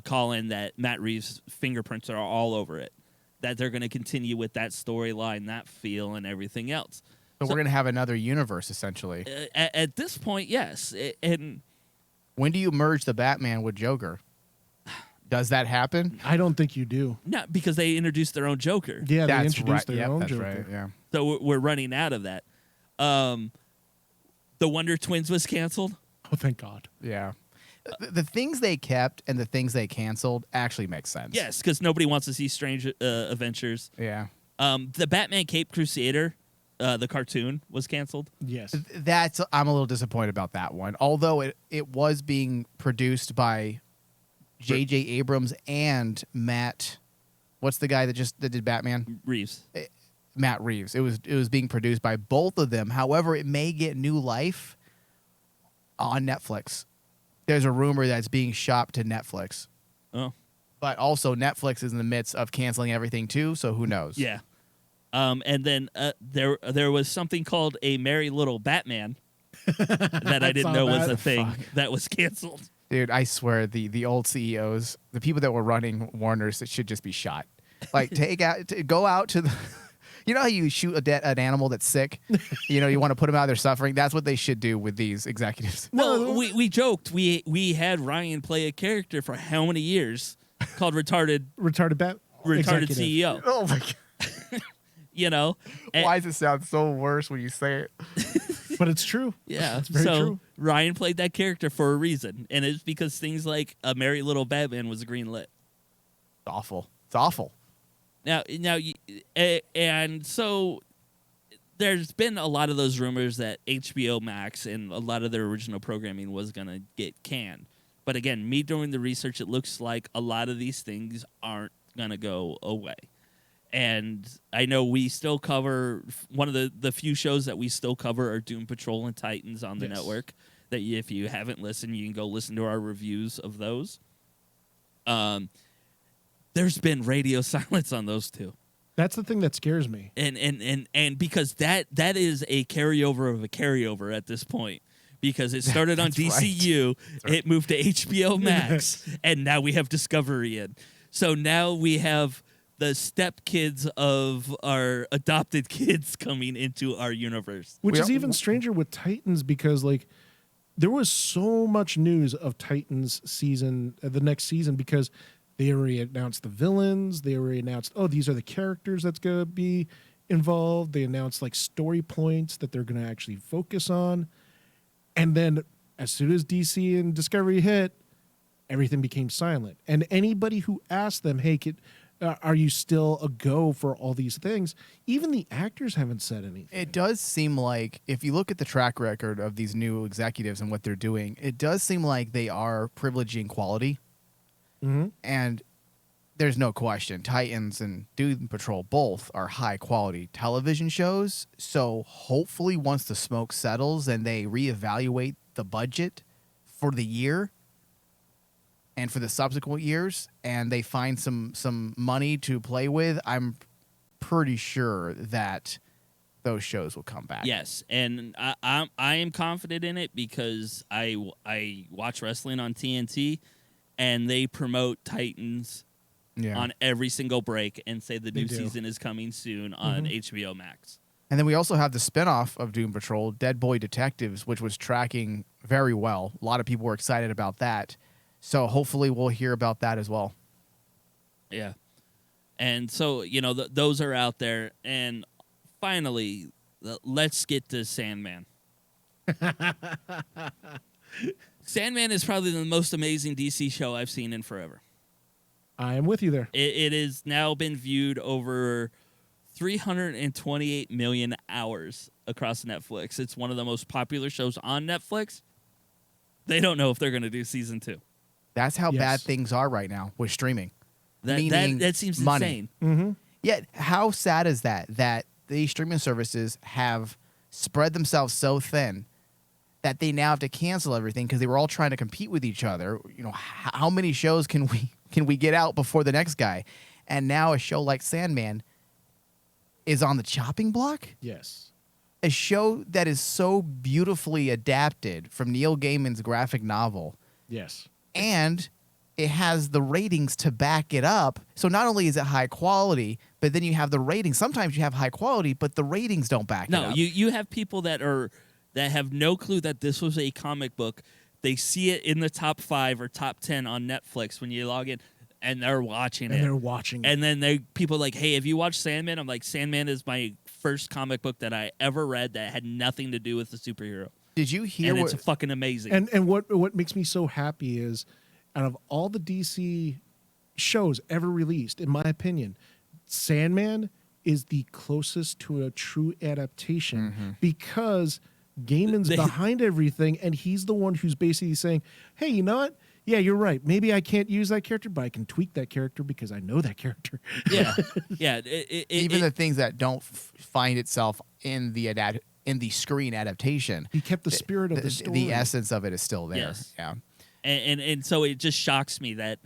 Speaker 1: Colin, that Matt Reeves' fingerprints are all over it. That they're going to continue with that storyline, that feel, and everything else.
Speaker 2: So we're going to have another universe, essentially.
Speaker 1: At this point, yes. And
Speaker 2: when do you merge the Batman with Joker? Does that happen?
Speaker 3: I don't think you do.
Speaker 1: no, because they introduced their own Joker.
Speaker 3: Yeah, they
Speaker 2: That's
Speaker 3: introduced
Speaker 2: right.
Speaker 3: their
Speaker 2: Yep,
Speaker 3: own
Speaker 2: that's
Speaker 3: Joker.
Speaker 2: right. Yeah.
Speaker 1: So we're running out of that. The Wonder Twins was canceled.
Speaker 3: Oh, thank God.
Speaker 2: Yeah. The things they kept and the things they canceled actually make sense.
Speaker 1: Yes, because nobody wants to see Strange Adventures.
Speaker 2: Yeah.
Speaker 1: The Batman Cape Crusader, the cartoon, was canceled.
Speaker 3: Yes.
Speaker 2: I'm a little disappointed about that one. Although it was being produced by J.J. Abrams and Matt. What's the guy that did Batman?
Speaker 1: Reeves.
Speaker 2: Matt Reeves. It was being produced by both of them. However, it may get new life on Netflix. There's a rumor that's being shopped to Netflix.
Speaker 1: Oh.
Speaker 2: But also Netflix is in the midst of canceling everything too, so who knows?
Speaker 1: Yeah. And then there was something called A Merry Little Batman that I didn't
Speaker 3: saw
Speaker 1: know was
Speaker 3: that.
Speaker 1: a thing
Speaker 2: Fuck.
Speaker 1: that was canceled.
Speaker 2: Dude, I swear the old CEOs, the people that were running Warner's, it should just be shot. Like go out to the you know how you shoot an animal that's sick? You want to put them out there suffering? That's what they should do with these executives.
Speaker 1: Well, we joked. We had Ryan play a character for how many years called retarded
Speaker 3: Retarded executive.
Speaker 1: CEO.
Speaker 2: Oh my god.
Speaker 1: And-
Speaker 2: Why does it sound so worse when you say it?
Speaker 3: But it's true.
Speaker 1: Yeah.
Speaker 3: It's very
Speaker 1: so
Speaker 3: true.
Speaker 1: Ryan played that character for a reason, and it's because things like A Merry Little Batman was greenlit.
Speaker 2: It's awful. It's awful.
Speaker 1: And so there's been a lot of those rumors that HBO Max and a lot of their original programming was going to get canned. But again, me doing the research, it looks like a lot of these things aren't going to go away. And I know we still cover, one of the few shows that we still cover are Doom Patrol and Titans on the
Speaker 3: Yes.
Speaker 1: network. That if you haven't listened, you can go listen to our reviews of those. There's been radio silence on those two.
Speaker 3: That's the thing that scares me.
Speaker 1: And because that is a carryover of a carryover at this point. Because it started on
Speaker 2: That's right.
Speaker 1: DCU, it moved to HBO Max, and now we have Discovery in. So now we have the stepkids of our adopted kids coming into our universe.
Speaker 3: Which
Speaker 2: We
Speaker 3: is
Speaker 2: are-
Speaker 3: even stranger with Titans because there was so much news of Titans season, the next season, because they already announced the villains. They already announced, these are the characters that's going to be involved. They announced story points that they're going to actually focus on. And then as soon as DC and Discovery hit, everything became silent. And anybody who asked them, hey, are you still a go for all these things? Even the actors haven't said anything.
Speaker 2: It does seem like, if you look at the track record of these new executives and what they're doing, it does seem like they are privileging quality.
Speaker 3: Mm-hmm.
Speaker 2: And there's no question, Titans and Doom Patrol both are high quality television shows. So hopefully once the smoke settles and they reevaluate the budget for the year and for the subsequent years and they find some money to play with, I'm pretty sure that those shows will come back.
Speaker 1: Yes, and I am confident in it because I watch wrestling on TNT, and they promote Titans on every single break and say the
Speaker 3: They
Speaker 1: new
Speaker 3: do.
Speaker 1: season is coming soon on HBO Max.
Speaker 2: And then we also have the spinoff of Doom Patrol, Dead Boy Detectives, which was tracking very well. A lot of people were excited about that. So hopefully we'll hear about that as well.
Speaker 1: Yeah, and so those are out there. And finally, let's get to Sandman. Sandman is probably the most amazing DC show I've seen in forever.
Speaker 3: I am with you there.
Speaker 1: It has now been viewed over 328 million hours across Netflix. It's one of the most popular shows on Netflix. They don't know if they're going to do season 2.
Speaker 2: That's how
Speaker 3: Yes.
Speaker 2: bad things are right now with streaming. Meaning
Speaker 1: That seems
Speaker 2: money.
Speaker 1: insane.
Speaker 2: Yet, how sad is that these streaming services have spread themselves so thin that they now have to cancel everything because they were all trying to compete with each other. You know, how many shows can we get out before the next guy? And now a show like Sandman is on the chopping block?
Speaker 3: Yes.
Speaker 2: A show that is so beautifully adapted from Neil Gaiman's graphic novel,
Speaker 3: Yes.
Speaker 2: and it has the ratings to back it up. So not only is it high quality, but then you have the ratings. Sometimes you have high quality, but the ratings don't back it
Speaker 1: No,
Speaker 2: up.
Speaker 1: you have people that have no clue that this was a comic book. They see it in the top 5 or top 10 on Netflix when you log in, and they're watching it.
Speaker 3: And they're watching it.
Speaker 1: And then people are like, hey, have you watched Sandman? I'm like, Sandman is my first comic book that I ever read that had nothing to do with the superhero.
Speaker 2: Did you hear
Speaker 1: And
Speaker 2: what?
Speaker 1: it's fucking amazing.
Speaker 3: And what makes me so happy is, out of all the DC shows ever released, in my opinion, Sandman is the closest to a true adaptation because Gaiman's behind everything, and he's the one who's basically saying, hey, you know what? Yeah, you're right. Maybe I can't use that character, but I can tweak that character because I know that character.
Speaker 1: yeah. Yeah.
Speaker 2: Even the things that don't find itself in the screen adaptation,
Speaker 3: He kept the spirit of the story.
Speaker 2: the essence of it is still there.
Speaker 1: Yes.
Speaker 2: Yeah.
Speaker 1: And so it just shocks me that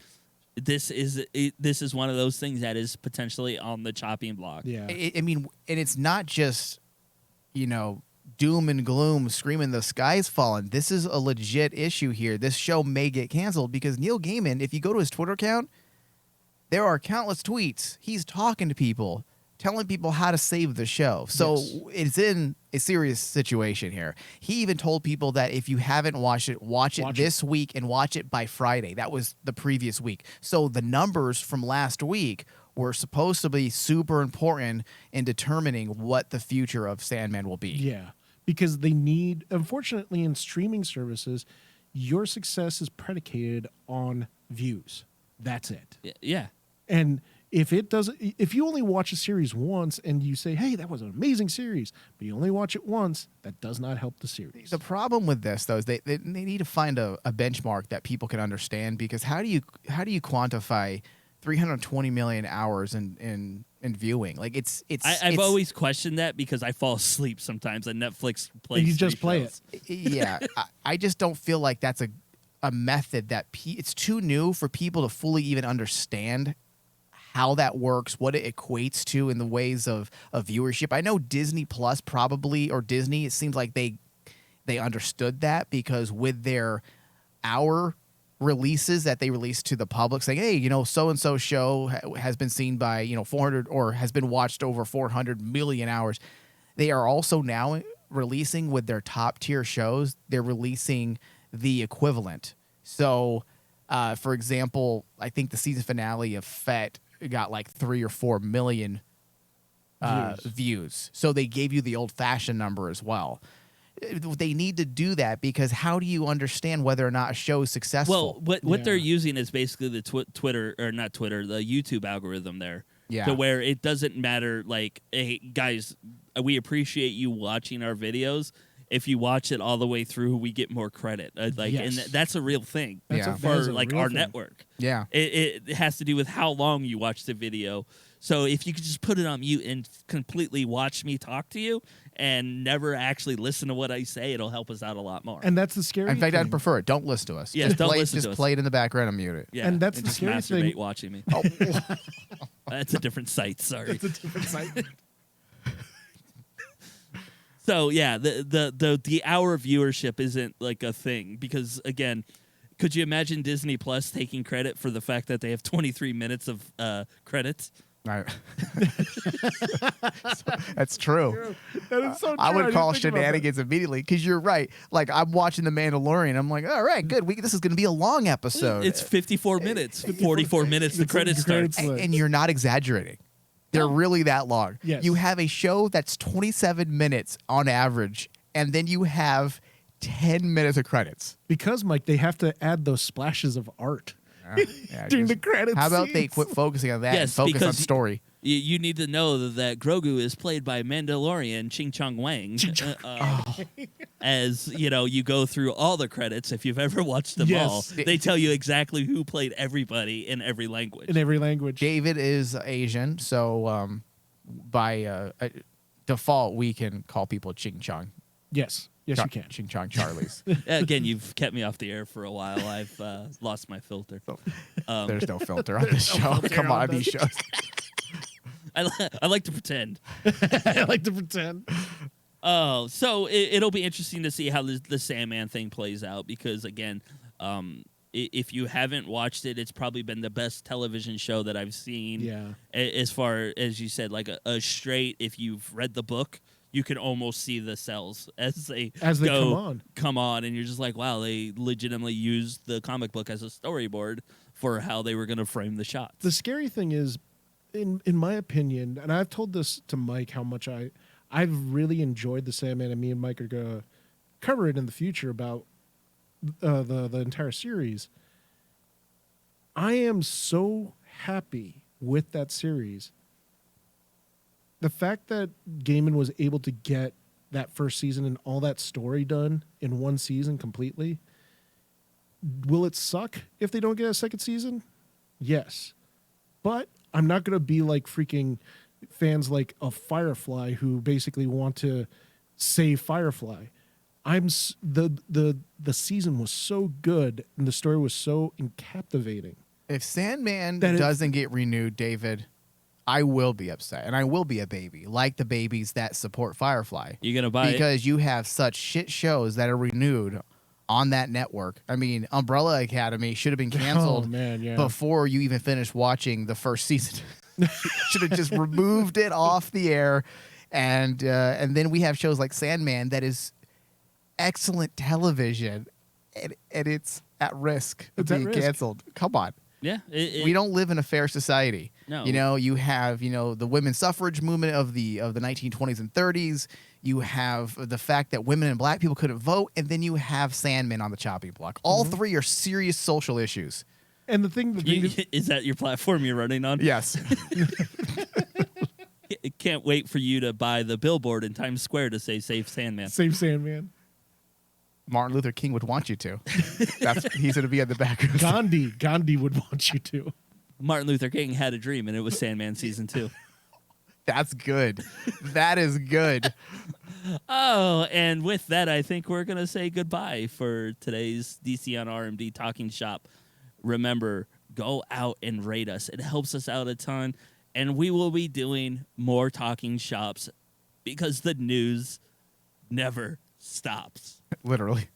Speaker 1: this is one of those things that is potentially on the chopping block.
Speaker 3: Yeah.
Speaker 2: I mean, and it's not just, doom and gloom screaming the sky's falling. This is a legit issue here. This show may get canceled because Neil Gaiman, if you go to his Twitter account, there are countless tweets. He's talking to people, telling people how to save the show. So
Speaker 3: Yes.
Speaker 2: it's in a serious situation here. He even told people that if you haven't watched it, watch it this week and watch it by Friday. That was the previous week. So the numbers from last week were supposed to be super important in determining what the future of Sandman will be.
Speaker 3: Yeah, because they need, unfortunately, in streaming services, your success is predicated on views. That's it.
Speaker 1: Yeah.
Speaker 3: And if you only watch a series once and you say, hey, that was an amazing series, but you only watch it once, that does not help the series.
Speaker 2: The problem with this, though, is they need to find a benchmark that people can understand, because how do you quantify 320 million hours in viewing? Like
Speaker 1: I've always questioned that because I fall asleep sometimes and Netflix plays.
Speaker 3: And you just
Speaker 1: 3
Speaker 3: play
Speaker 1: shows.
Speaker 2: Yeah, I just don't feel like that's a method that it's too new for people to fully even understand how that works, what it equates to in the ways of viewership. I know Disney Plus probably, or Disney, it seems like they understood that, because with their hour releases that they release to the public saying, hey, so-and-so show has been seen by 400 or has been watched over 400 million hours. They are also now releasing with their top tier shows, they're releasing the equivalent. So for example, I think the season finale of Fett got like 3 or 4 million views. So they gave you the old-fashioned number as well. They need to do that, because how do you understand whether or not a show is successful?
Speaker 1: Well, what they're using is basically the Twitter, or not Twitter, the YouTube algorithm there.
Speaker 2: Yeah.
Speaker 1: To where it doesn't matter, like, hey, guys, we appreciate you watching our videos. If you watch it all the way through, we get more credit. And that's a real thing
Speaker 2: Yeah.
Speaker 3: That is
Speaker 1: for
Speaker 3: a
Speaker 1: like
Speaker 3: real
Speaker 1: our
Speaker 3: thing.
Speaker 1: network.
Speaker 2: Yeah.
Speaker 1: It has to do with how long you watch the video. So if you could just put it on mute and completely watch me talk to you and never actually listen to what I say, it'll help us out a lot more.
Speaker 3: And that's the scary
Speaker 2: In fact,
Speaker 3: thing.
Speaker 2: I'd prefer it. Don't listen to us.
Speaker 1: Yes,
Speaker 2: just
Speaker 1: don't
Speaker 2: play,
Speaker 1: listen
Speaker 2: just
Speaker 1: to us.
Speaker 2: play it in the background and mute it.
Speaker 1: Yeah,
Speaker 3: And that's the
Speaker 1: just
Speaker 3: scary
Speaker 1: masturbate
Speaker 3: thing.
Speaker 1: watching me.
Speaker 2: Oh,
Speaker 1: That's a different site. Sorry.
Speaker 3: It's a different site.
Speaker 1: So yeah, the hour viewership isn't like a thing, because again, could you imagine Disney Plus taking credit for the fact that they have 23 minutes of credits?
Speaker 2: right. That's true.
Speaker 3: That is so true.
Speaker 2: I would
Speaker 3: didn't
Speaker 2: call
Speaker 3: think about that.
Speaker 2: shenanigans immediately, because you're right. Like, I'm watching The Mandalorian. I'm like, all right, good. This is going to be a long episode.
Speaker 1: It's 54 minutes, 44 minutes. The credits
Speaker 3: credits
Speaker 1: start.
Speaker 3: start.
Speaker 2: And you're not exaggerating. They're really that long.
Speaker 3: Yes.
Speaker 2: You have a show that's 27 minutes on average, and then you have 10 minutes of credits.
Speaker 3: Because, Mike, they have to add those splashes of art. During the credits.
Speaker 2: How about they
Speaker 3: scenes.
Speaker 2: quit focusing on that and
Speaker 1: Yes,
Speaker 2: focus on
Speaker 1: because
Speaker 2: story?
Speaker 1: You need to know that Grogu is played by Mandalorian Ching Chung Wang. As you go through all the credits, if you've ever watched them all,
Speaker 3: Yes.
Speaker 1: they tell you exactly who played everybody in every language.
Speaker 3: In every language.
Speaker 2: David is Asian, so by default, we can call people Ching Chong.
Speaker 3: Yes. Yes, you can.
Speaker 2: Ching Chong Charlies.
Speaker 1: Again, you've kept me off the air for a while. I've lost my filter.
Speaker 2: There's no filter on this show.
Speaker 3: filter
Speaker 2: Come
Speaker 3: on
Speaker 2: on, these
Speaker 3: this.
Speaker 2: shows.
Speaker 1: I like to pretend.
Speaker 3: I like to pretend.
Speaker 1: Oh, so it'll be interesting to see how the Sandman thing plays out because, again, if you haven't watched it, it's probably been the best television show that I've seen.
Speaker 3: Yeah.
Speaker 1: As far as you said, like a straight, if you've read the book, you can almost see the cells as they come on, and you're just like, wow, they legitimately used the comic book as a storyboard for how they were going to frame the shots.
Speaker 3: The scary thing is, in my opinion, and I've told this to Mike how much I've really enjoyed the Sandman, and me and Mike are going to cover it in the future about the entire series. I am so happy with that series. The fact that Gaiman was able to get that first season and all that story done in one season completely, will it suck if they don't get a second season? Yes. But I'm not going to be like freaking fans like of Firefly who basically want to save Firefly. The season was so good and the story was so captivating.
Speaker 2: If Sandman doesn't get renewed, David, I will be upset, and I will be a baby, like the babies that support Firefly.
Speaker 1: You gonna buy it?
Speaker 2: Because you have such shit shows that are renewed on that network. I mean, Umbrella Academy should have been canceled before you even finished watching the first season. Should have just removed it off the air, and then we have shows like Sandman that is excellent television, and it's at risk of being canceled. Come on.
Speaker 1: Yeah,
Speaker 2: we don't live in a fair society.
Speaker 1: No.
Speaker 2: You have the women's suffrage movement of the 1920s and 30s. You have the fact that women and black people couldn't vote, and then you have Sandman on the chopping block. All three are serious social issues.
Speaker 3: And the thing
Speaker 1: is that your platform you're running on?
Speaker 2: Yes.
Speaker 1: Can't wait for you to buy the billboard in Times Square to say "Save Sandman."
Speaker 3: Save Sandman.
Speaker 2: Martin Luther King would want you to. He's going to be at the back.
Speaker 3: Gandhi would want you to.
Speaker 1: Martin Luther King had a dream, and it was Sandman season 2.
Speaker 2: That's good. That is good.
Speaker 1: Oh, and with that, I think we're going to say goodbye for today's DC on RMD Talking Shop. Remember, go out and rate us. It helps us out a ton, and we will be doing more Talking Shops because the news never stops.
Speaker 2: Literally.